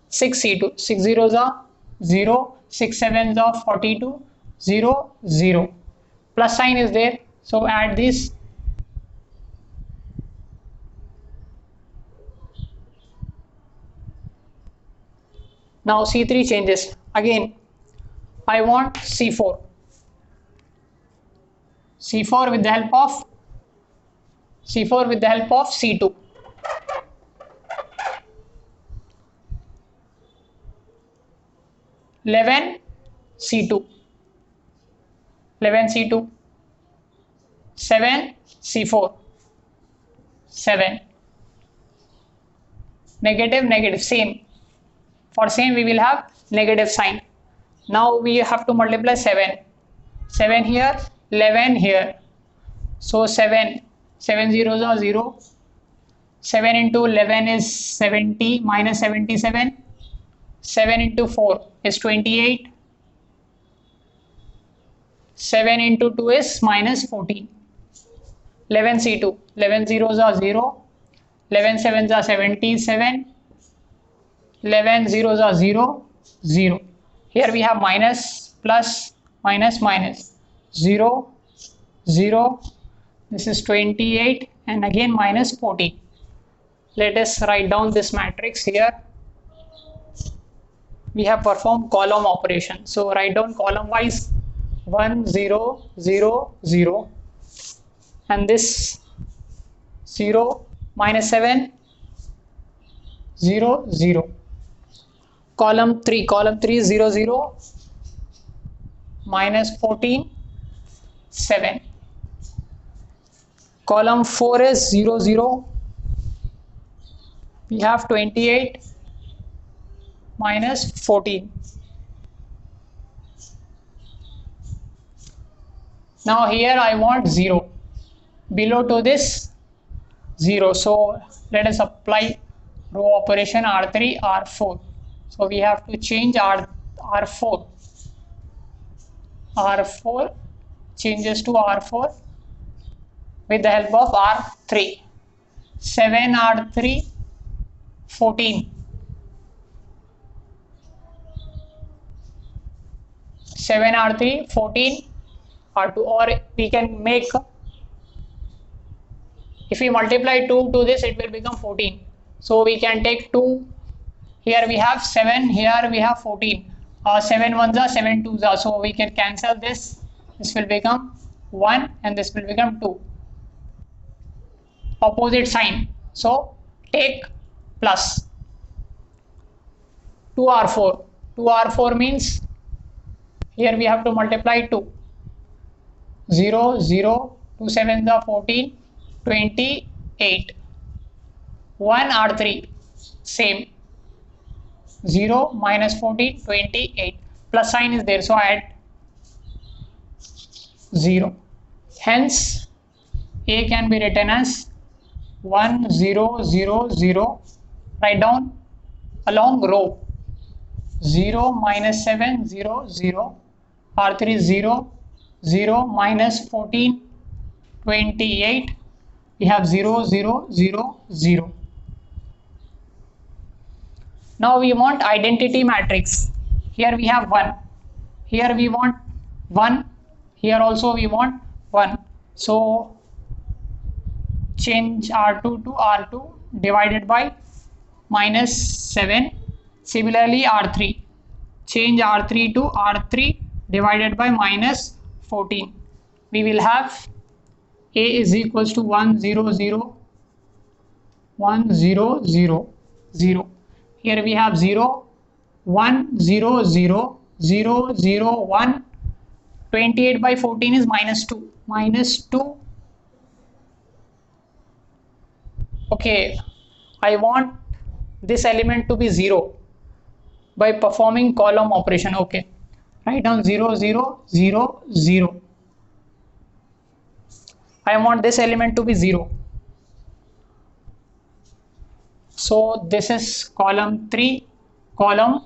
6 C2, 6 zeros are 0, 6 7s are 42, 0 0. Plus sign is there, so add this. Now C3 changes. Again I want C4. C4 with the help of C2. 11 C2, 11 C2, 7 C4, 7. Negative negative, same. For same we will have negative sign. Now we have to multiply 7. 7 here, 11 here. So 7 zeros are 0. 7 into 11 is 70 minus 77. 7 into 4 is 28. 7 into 2 is minus 14. 11 C2, 11 zeros are 0. 11 sevens are 77. 11 zeros are 0, 0. Here we have minus, plus, minus, minus. 0, 0. This is 28 and again minus 14. Let us write down this matrix here. We have performed column operation. So write down column wise 1 0 0 0 and this 0 minus 7 0 0. Column 3 is 0 0 minus 14 7. Column 4 is 0 0. We have 28 minus 14. Now here I want 0 below to this 0. So let us apply row operation R3 R4. So we have to change R4. R4 changes to R4 with the help of R3. 7 R3 14. 7 R3 14 R2, or we can make, if we multiply 2 to this it will become 14. So we can take 2. Here we have 7, here we have 14. 7 ones are 7 twos are, so we can cancel this. This will become 1 and this will become 2. Opposite sign. So take plus. 2R4. 2R4 means here we have to multiply 2. 0, 0, 2 sevens are 14, 28. 1 R3, same. 0 minus 14, 28. Plus sign is there, so I add 0. Hence, A can be written as 1 0 0 0. Write down along row 0 minus 7 0 0. R3 0 0 minus 14 28. We have 0 0 0 0. Now we want identity matrix. Here we have 1. Here we want 1. Here also we want 1. So change R2 to R2 divided by minus 7. Similarly R3. Change R3 to R3 divided by minus 14. We will have A is equals to 1 0 0 1 0 0 0. Here we have 0 1 0 0 0 0 1. 28 by 14 is minus 2. Minus 2. Okay, I want this element to be 0 by performing column operation. Okay, write down 0 0 0 0. I want this element to be 0. So this is column 3, column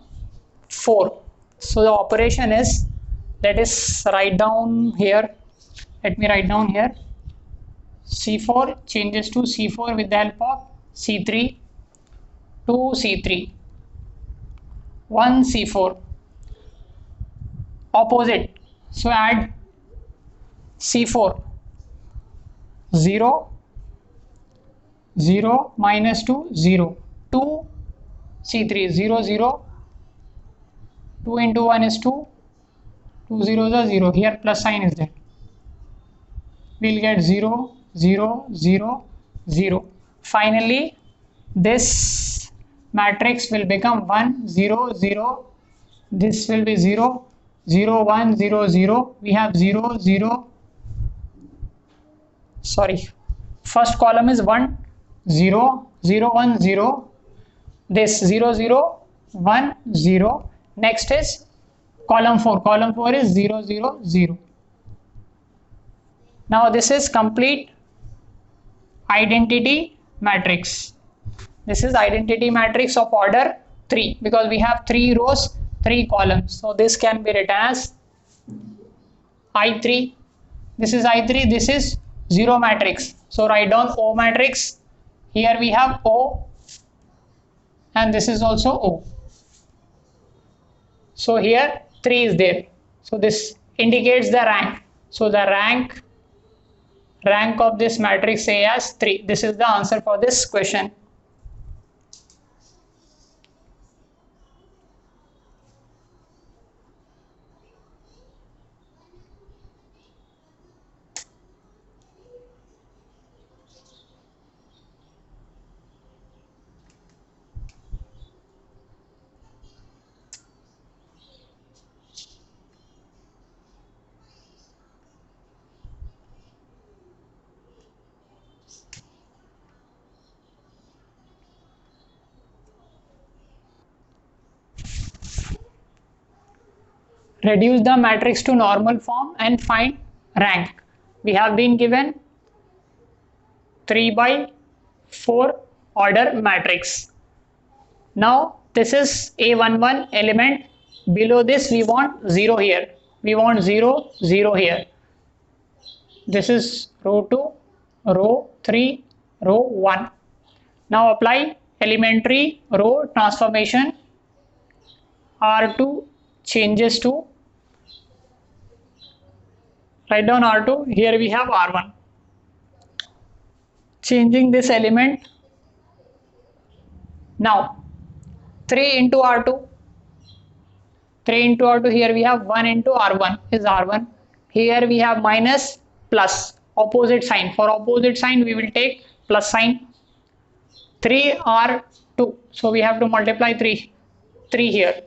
4. So the operation is, let us write down here. Let me write down here. C4 changes to C4 with the help of C3 to C3. 1 C4. Opposite. So add C4. 0 0 minus 2 0 2 C3 0 0. 2 into 1 is 2. 2 zeros are 0. Here plus sign is there. We'll get 0 0 0 0. Finally this matrix will become 1 0 0. This will be 0 0 1 0 0. We have 0 0. Sorry, first column is 1 0 0 1 0. This 0 0 1 0. Next is column 4. Column 4 is 0 0 0. Now this is complete identity matrix. This is identity matrix of order 3 because we have 3 rows, 3 columns. So this can be written as I3. This is I3. This is 0 matrix. So write down O matrix. Here we have O and this is also O. So here 3 is there. So this indicates the rank. So the rank of this matrix A as 3. This is the answer for this question. Reduce the matrix to normal form and find rank. We have been given 3 by 4 order matrix. Now this is A11 element. Below this we want 0 here. We want 0 0 here. This is row 2, row 3, row 1. Now apply elementary row transformation. R2 changes to, write down R2. Here we have R1. Changing this element. Now 3 into R2. 3 into R2. Here we have 1 into R1 is R1. Here we have minus plus, opposite sign. For opposite sign we will take plus sign. 3 R2. So we have to multiply 3 here.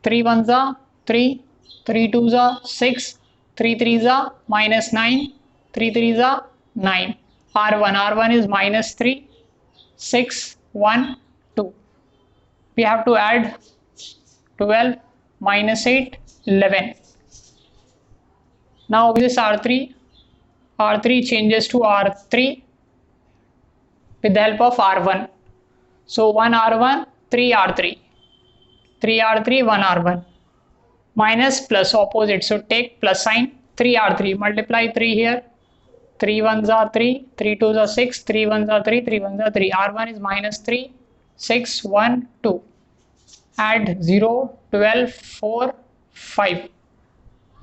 3 1s are 3, 3 2s are 6, 3 3s are minus 9, 3 3s are 9. R1 is minus 3, 6, 1, 2. we have to add 12 minus 8 11. Now this R3 changes to R3 with the help of R1. So 1 R1 3 R3, 3 R3 1 R1, minus plus opposite, so take plus sign, 3 R3, multiply 3 here, 3 ones are 3, 3 twos are 6, 3 ones are 3, 3 ones are 3, R1 is minus 3, 6 1 2, add 0 12 4 5.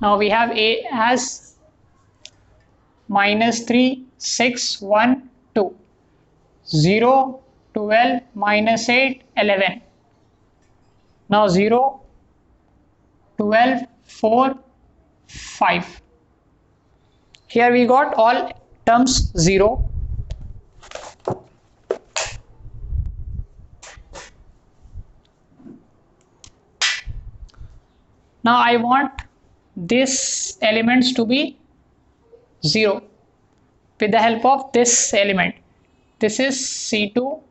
Now we have A as minus 3 6 1 2, 0 12 minus 8 11. Now 0 12 4 5. Here we got all terms 0. Now I want this elements to be 0 with the help of this element. This is C2,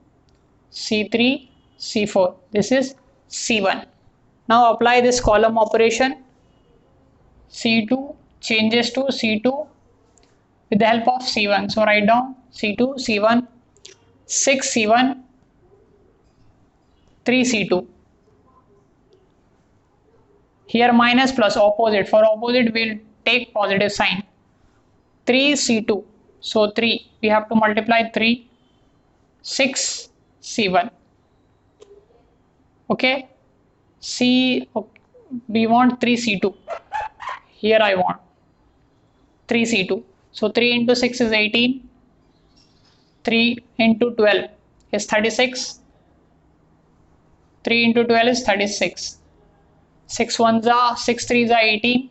C3, C4. This is C1. Now apply this column operation. C2 changes to C2 with the help of C1. So write down C2, C1, 6 C1, 3 C2. Here minus plus opposite. For opposite we'll take positive sign. 3 C2. So 3. We have to multiply 3. 6 C1. Okay. We want 3 C2. Here I want 3 C2. So 3 into 6 is 18. 3 into 12 is 36. 3 into 12 is 36. 6 ones are 6 threes are 18.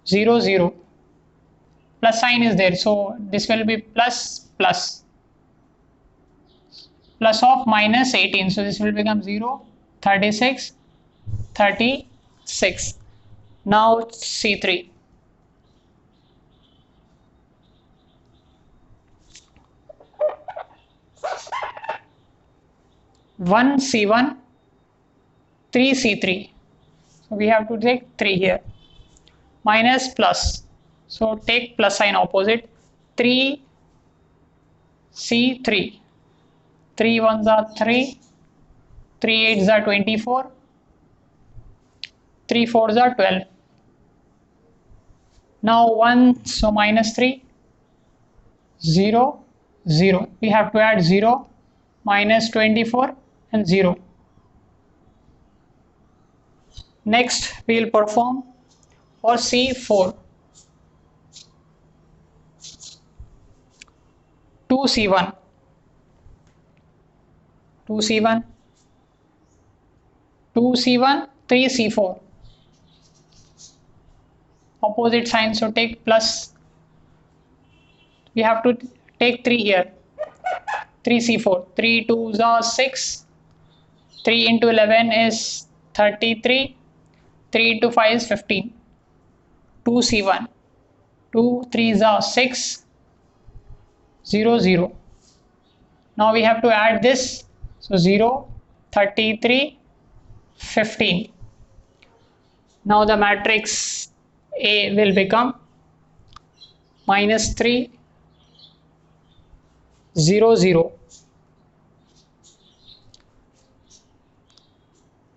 0 0. Plus sign is there. So this will be plus plus. Plus of minus 18. So this will become 0. 36. 36. Now C3. 1 C1, 3 C3. So we have to take 3 here. Minus plus. So take plus sign opposite. 3 C3. 3 ones are 3. 3 eights are 24. 3 fours are 12. Now 1, so minus 3. 0, 0. We have to add 0, minus 24 and 0. Next we will perform for C4. 2 C1. 2 C1. 2 C1, 3 C4. Opposite sign, so take plus. We have to take 3 here. 3 C4. 3 2s are 6. 3 into 11 is 33. 3 into 5 is 15. 2 C1. 2 3s are 6. 0 0. Now we have to add this. So 0, 33, 15. Now the matrix A will become minus 3, 0 0.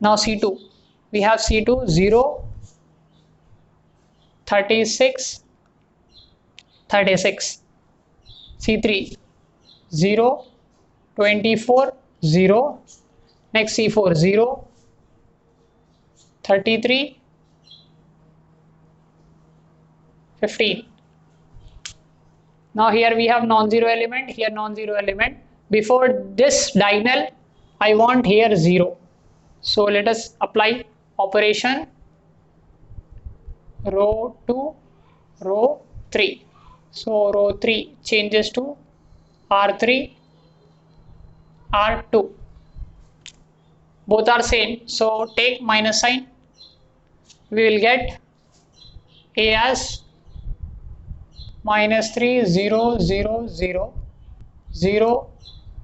Now C2. We have C2 0, 36, 36. C3 0, 24, 0. Next C4 0, 33, 15. Now here we have non-zero element, here non-zero element. Before this diagonal, I want here 0. So let us apply operation row 2, row 3. So row 3 changes to R3, R2. Both are same. So take minus sign. We will get A as minus 3, 0, 0, 0, 0,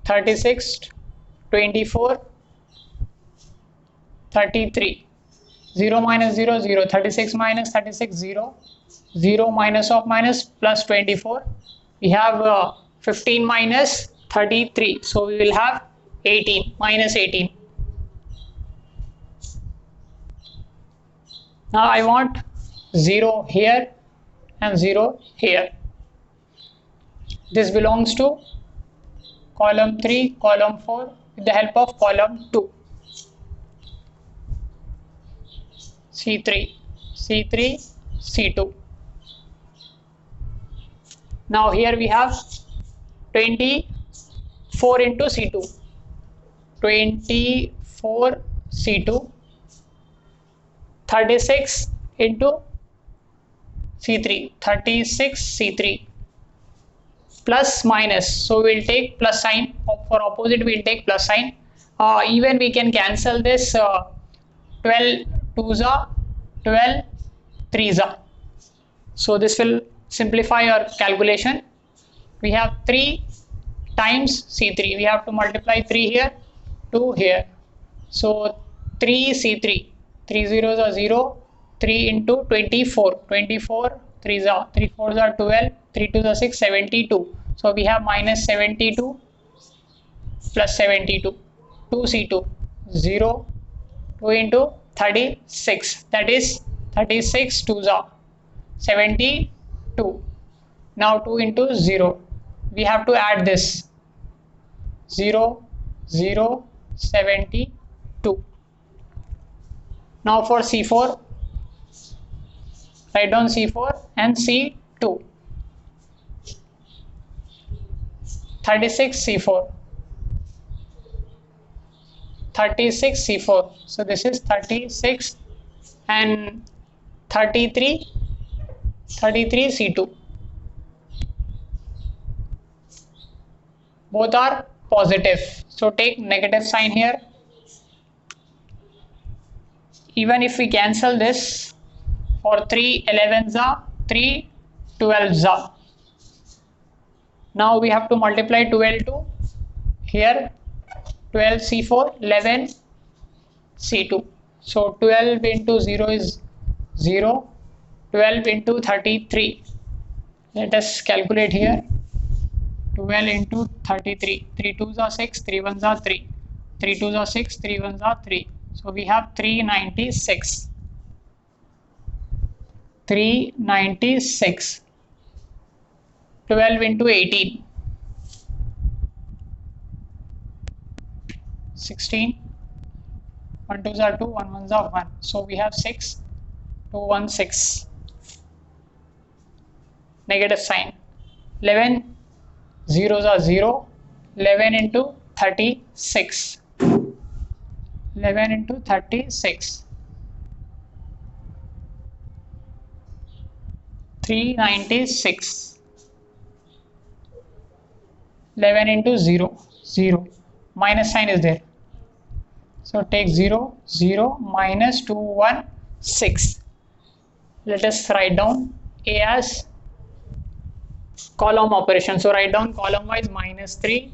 36, 24, 33. 0 minus 0, 0. 36 minus 36, 0. 0 minus of minus plus 24. We have 15 minus 33. So we will have 18 minus 18. Now I want 0 here and 0 here. This belongs to column 3, column 4 with the help of column 2. C3, C3, C2. Now here we have 24 into C2. 24 C2. 36 into C3. 36 C3. Plus minus. So we'll take plus sign. For opposite we'll take plus sign. Even we can cancel this 12 2s are 12 3s are. So this will simplify our calculation. We have 3 times C3. We have to multiply 3 here, 2 here. So 3 C3. 3 zeros are 0. 3 into 24. 24 3s are 3 4s are 12. 3 2s are 6. 72. So we have minus 72 plus 72. 2 C2. 0. 2 into 36. That is 36 2s are 72. Now 2 into 0. We have to add this. 0, 0, 72. Now for C4, write down C4 and C2. 36 C4. 36 C4. So this is 36 and 33 C2. Both are positive. So take negative sign here. Even if we cancel this, for 3 11s are 3 12s are. Now we have to multiply 12 to here. 12 C4, 11 C2. So 12 into 0 is 0. 12 into 33. Let us calculate here. 12 into 33. 3 2s are 6, 3 1s are 3. 3 2s are 6, 3 1s are 3. So we have 396. 396. 12 into 18. 16. 1 2s are 2, 1 1s are 1. So we have 6, 2 1 6. Negative sign. 11 zeros are 0. 11 into 36. 11 into 36. 396. 11 into 0. 0. Minus sign is there. So take 0, 0, minus 2, 1, 6. Let us write down A as column operation. So write down column wise minus 3,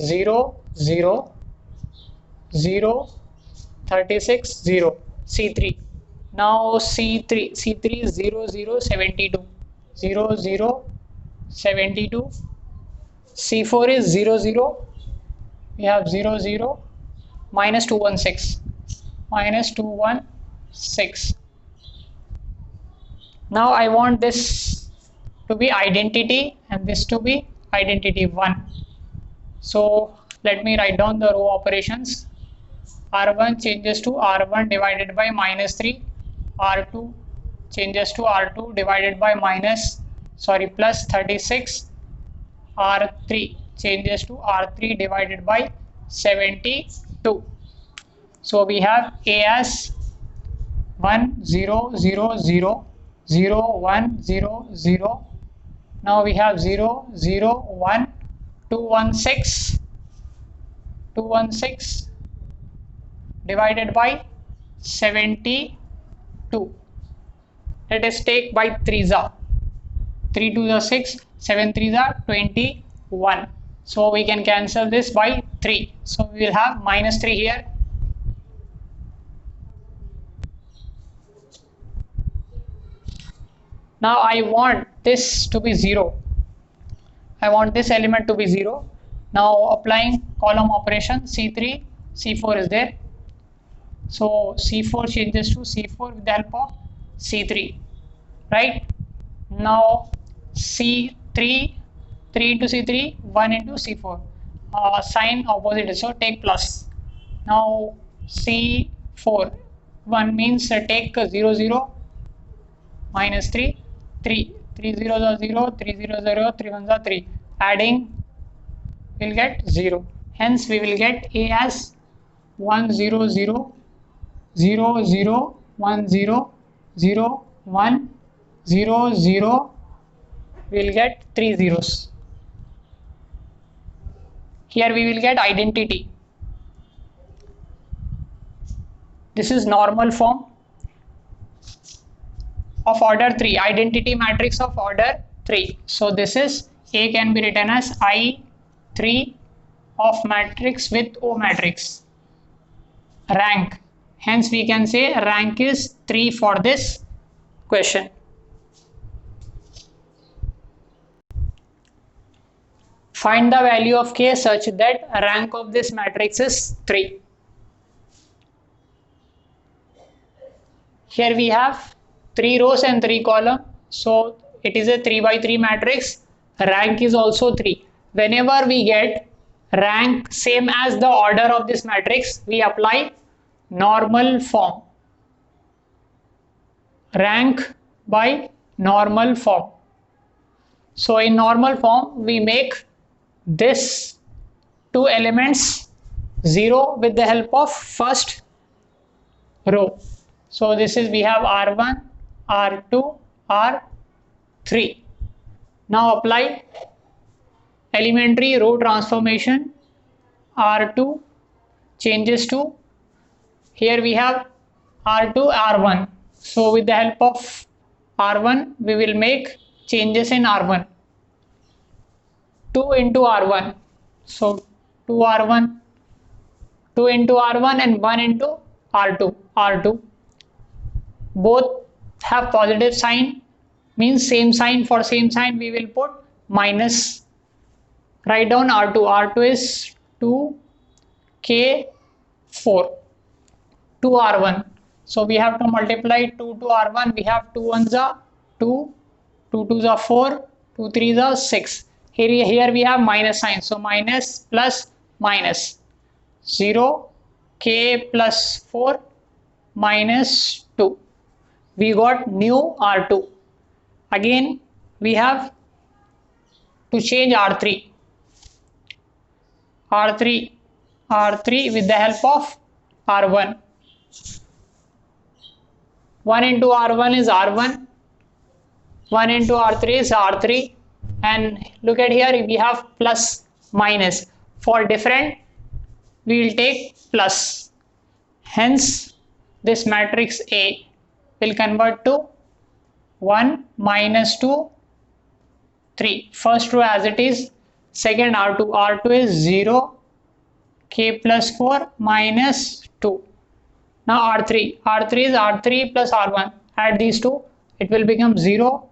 0, 0, 0, 36, 0. C3. Now C3. C3 is 0, 0, 72. 0, 0, 72. C4 is 0, 0. We have 0, 0. Minus 216. Minus 216. Now I want this to be identity and this to be identity 1. So let me write down the row operations. R1 changes to R1 divided by minus 3. R2 changes to R2 divided by plus 36. R3 changes to R3 divided by 72. So we have A as 1 0 0 0 0 1 0 0. Now we have 0 0 1 216 216 divided by 72. Let us take by 3s are 3 2s are 6, 7 3s are 21. So we can cancel this by 3. So we will have minus 3 here. Now I want this to be 0. I want this element to be 0. Now applying column operation, C3, C4 is there. So C4 changes to C4 with the help of C3, right? Now C3, 3 into C3, 1 into C4. Sign opposite, so take plus. Now C4, 1 means take 0, 0, minus 3, 3. 3 zeros are 0, 3 zeros are 0, 3 ones are 3. Adding, we'll get 0. Hence, we will get A as 1, 0, 0, 0, 0, 1, 0, 0, 1, 0, 0. We'll get 3 zeros. Here we will get identity. This is normal form of order 3, identity matrix of order 3. So this is A can be written as I3 of matrix with O matrix. Rank. Hence we can say rank is 3 for this question. Find the value of K such that rank of this matrix is 3. Here we have 3 rows and 3 columns. So it is a 3 by 3 matrix. Rank is also 3. Whenever we get rank same as the order of this matrix, we apply normal form. Rank by normal form. So in normal form, we make this 2 elements 0 with the help of first row. So this is, we have R1, R2, R3. Now apply elementary row transformation. R2 changes to, here we have R2, R1. So with the help of R1, we will make changes in R1. 2 into R1. So 2R1, 2 into R1 and 1 into R2. Both have positive sign, means same sign. For same sign we will put minus. Write down R2. R2 is 2K4 2R1. So we have to multiply 2 to R1. We have 2 ones are 2, 2 twos are 4, 2 threes are 6. Here we have minus sign. So minus plus minus. 0, K plus 4 minus 2. We got new R2. Again we have to change R3. R3 with the help of R1. 1 into R1 is R1. 1 into R3 is R3. And look at here, we have plus minus. For different, we will take plus. Hence, this matrix A will convert to 1, minus 2, 3. First row as it is. Second R2. R2 is 0, K plus 4 minus 2. Now R3. R3 is R3 plus R1. Add these two. It will become 0,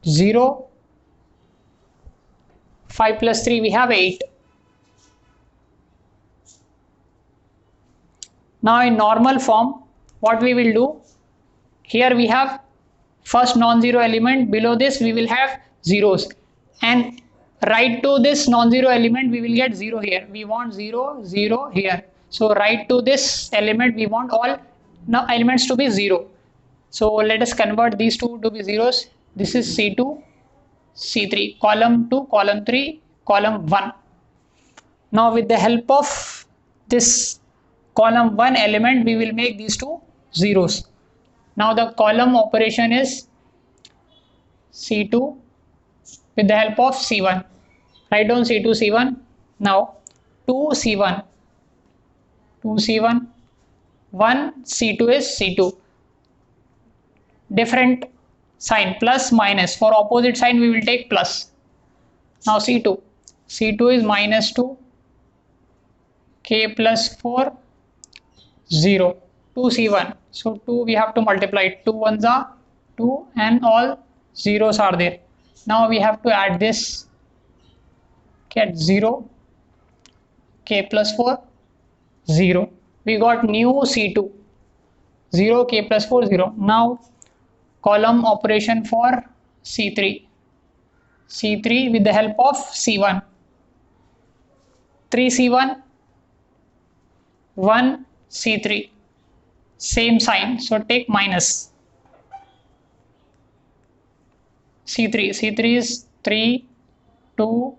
0. 5 plus 3 we have 8. Now in normal form, what we will do, here we have first non-zero element, below this we will have zeros, and right to this non-zero element we will get 0 here. We want 0, 0 here. So right to this element we want all elements to be 0. So let us convert these two to be zeros. This is C2, C3, column 2, column 3, column 1. Now with the help of this column 1 element, we will make these two zeros. Now the column operation is C2 with the help of C1. Write down C2, C1. Now 2 C1, 2 C1, 1 C2 is C2. Different sign, plus minus. For opposite sign we will take plus. Now C2. C2 is minus 2, K plus 4, 0. 2 C1. So 2 we have to multiply. 2 ones are 2 and all zeros are there. Now we have to add this. Get 0, k plus 4, 0. We got new C2, 0, k plus 4, 0. Now column operation for C3. C3 with the help of C1. 3C1, 1 C3. Same sign, so take minus. C3. C3 is 3, 2,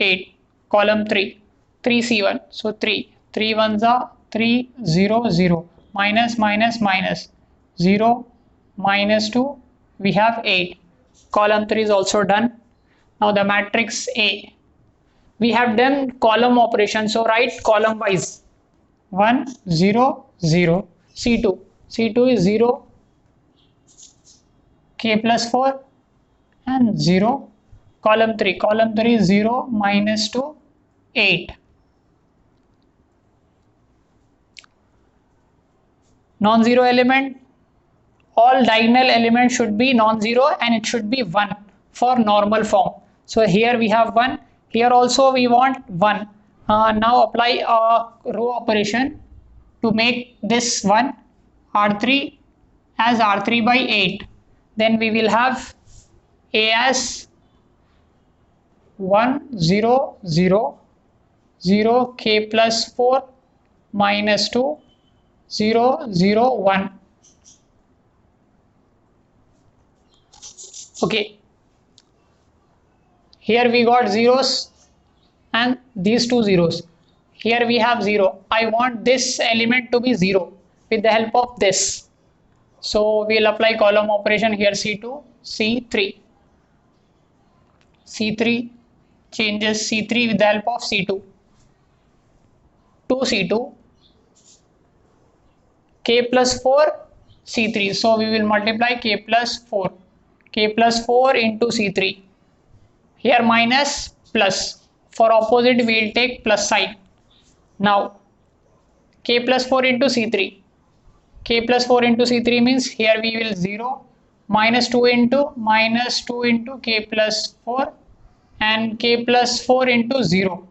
8. Column 3. 3C1. So 3. 3 ones are 3, 0, 0. Minus, minus, minus. 0, minus 2. We have 8. Column 3 is also done. Now the matrix A. We have done column operation. So write column wise. 1, 0, 0. C2. C2 is 0, k plus 4 and 0. Column 3. Column 3 is 0, minus 2, 8. Non-zero element. All diagonal elements should be non-zero and it should be 1 for normal form. So here we have 1. Here also we want 1. Now apply a row operation to make this 1. R3 as R3 by 8. Then we will have A as 1, 0, 0, 0, k plus 4, minus 2, 0, 0, 1. Okay. Here we got zeros and these two zeros. Here we have 0. I want this element to be 0 with the help of this. So we will apply column operation here. C2, C3. C3 changes C3 with the help of C2. 2C2. K plus 4, C3. So we will multiply K plus 4. K plus 4 into C3. Here minus plus. For opposite we will take plus sign. Now K plus 4 into C3. K plus 4 into C3 means here we will 0, minus 2 into K plus 4 and K plus 4 into 0.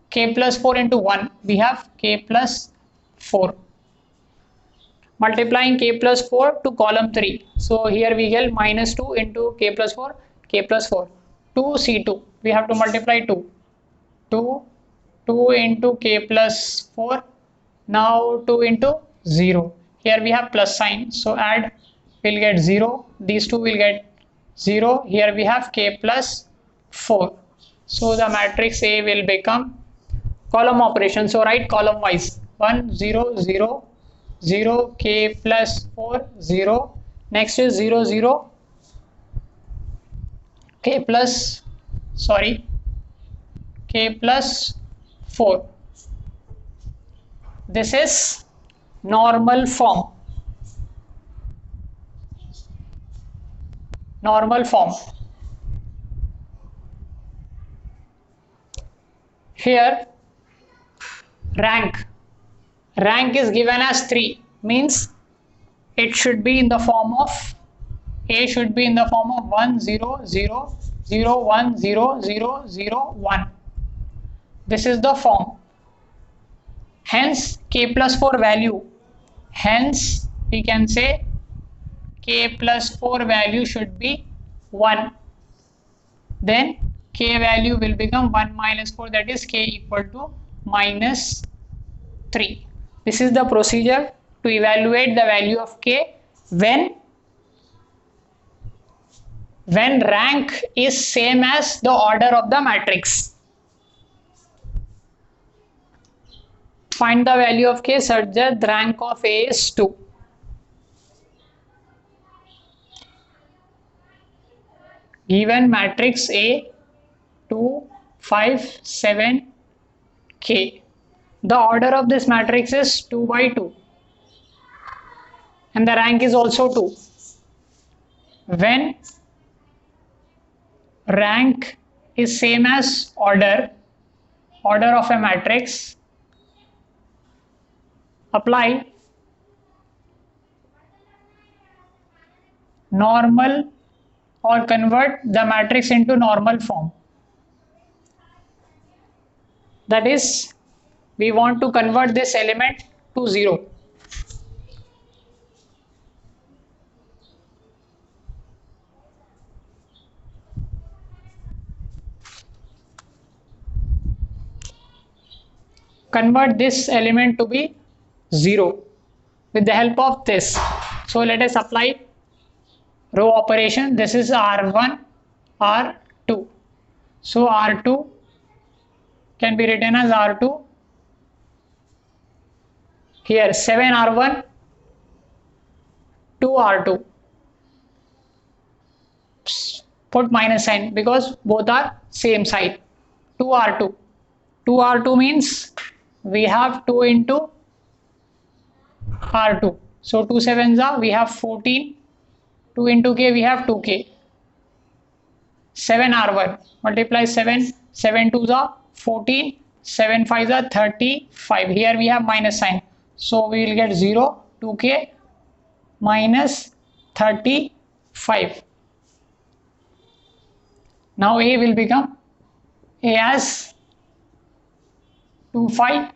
K plus 4 into 1 we have K plus 4. Multiplying K plus 4 to column 3. So here we get minus 2 into K plus 4, K plus 4. 2C2. We have to multiply 2. 2 into K plus 4. Now 2 into 0. Here we have plus sign. So add, we'll get 0. These two will get 0. Here we have K plus 4. So the matrix A will become column operation. So write column wise. 1, 0, 0, 0, K plus 4, 0. Next is 0, 0, K plus 4. This is normal form. Normal form. Here rank is given as 3, means it should be in the form of, A should be in the form of 1, 0, 0, 0, 1, 0, 0, 0, 1. This is the form. Hence K plus 4 value. Hence we can say K plus 4 value should be 1. Then K value will become 1 minus 4, that is K equal to minus 3. This is the procedure to evaluate the value of K when rank is same as the order of the matrix. Find the value of K such that the rank of A is 2. Given matrix A 2, 5, 7, K. The order of this matrix is 2 by 2 and the rank is also 2. When rank is same as order of a matrix, apply normal or convert the matrix into normal form. That is, we want to convert this element to 0. Convert this element to be 0 with the help of this. So let us apply row operation. This is R1, R2. So R2 can be written as R2. Here 7R1, 2R2. Put minus sign because both are same side. 2R2. 2R2 means we have 2 into R2. So 2 sevens are, we have 14. 2 into K, we have 2K. 7R1. Multiply 7. 7 2s are 14. 7 5s are 35. Here we have minus sign. So we will get 0. 2K minus 35. Now A will become A as 2 5.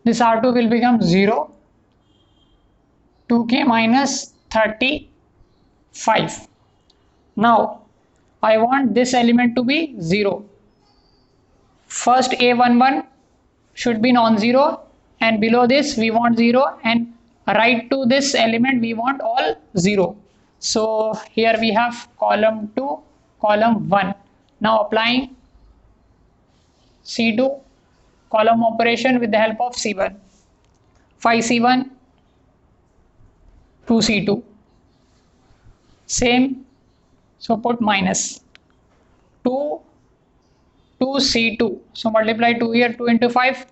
This R2 will become 0. 2K minus 35. Now I want this element to be 0. First A11 should be non-zero, and below this we want 0, and right to this element we want all 0. So here we have column 2, column 1. Now applying C2 column operation with the help of C1. 5C1, 2C2. Same, so put minus 2C2. So multiply 2 here, 2 into 5,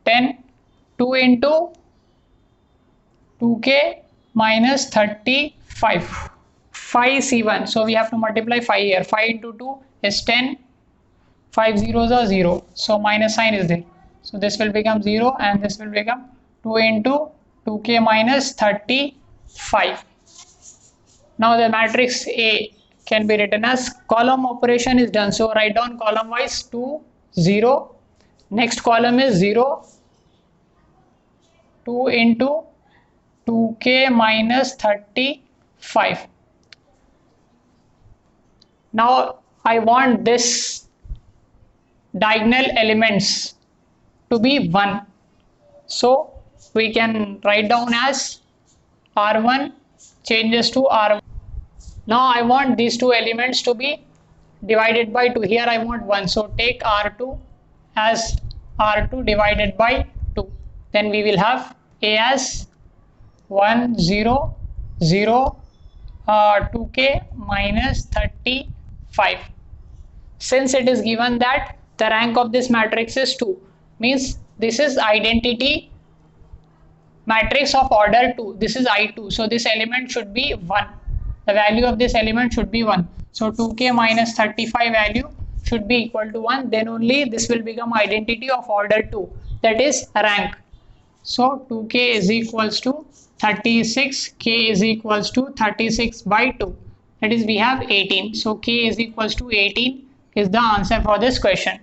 10. 2 into 2K minus 35. 5C1. So we have to multiply 5 here. 5 into 2 is 10. 5 zeros are 0. So minus sign is there. So this will become 0 and this will become 2 into 2K minus 35. Now the matrix A can be written as column operation is done. So write down column wise 2, 0. Next column is 0. 2 into 2K minus 35. Now I want this diagonal elements to be 1. So we can write down as R1 changes to R1. Now I want these two elements to be divided by 2. Here I want 1. So take R2 as R2 divided by 2. Then we will have A as 1, 0, 0, 2K minus 35. Since it is given that the rank of this matrix is 2, means this is identity matrix of order 2. This is I2. So this element should be 1. The value of this element should be 1. So 2K minus 35 value should be equal to 1. Then only this will become identity of order 2. That is rank. So 2K is equals to 36. K is equals to 36 by 2. That is we have 18. So K is equals to 18 is the answer for this question.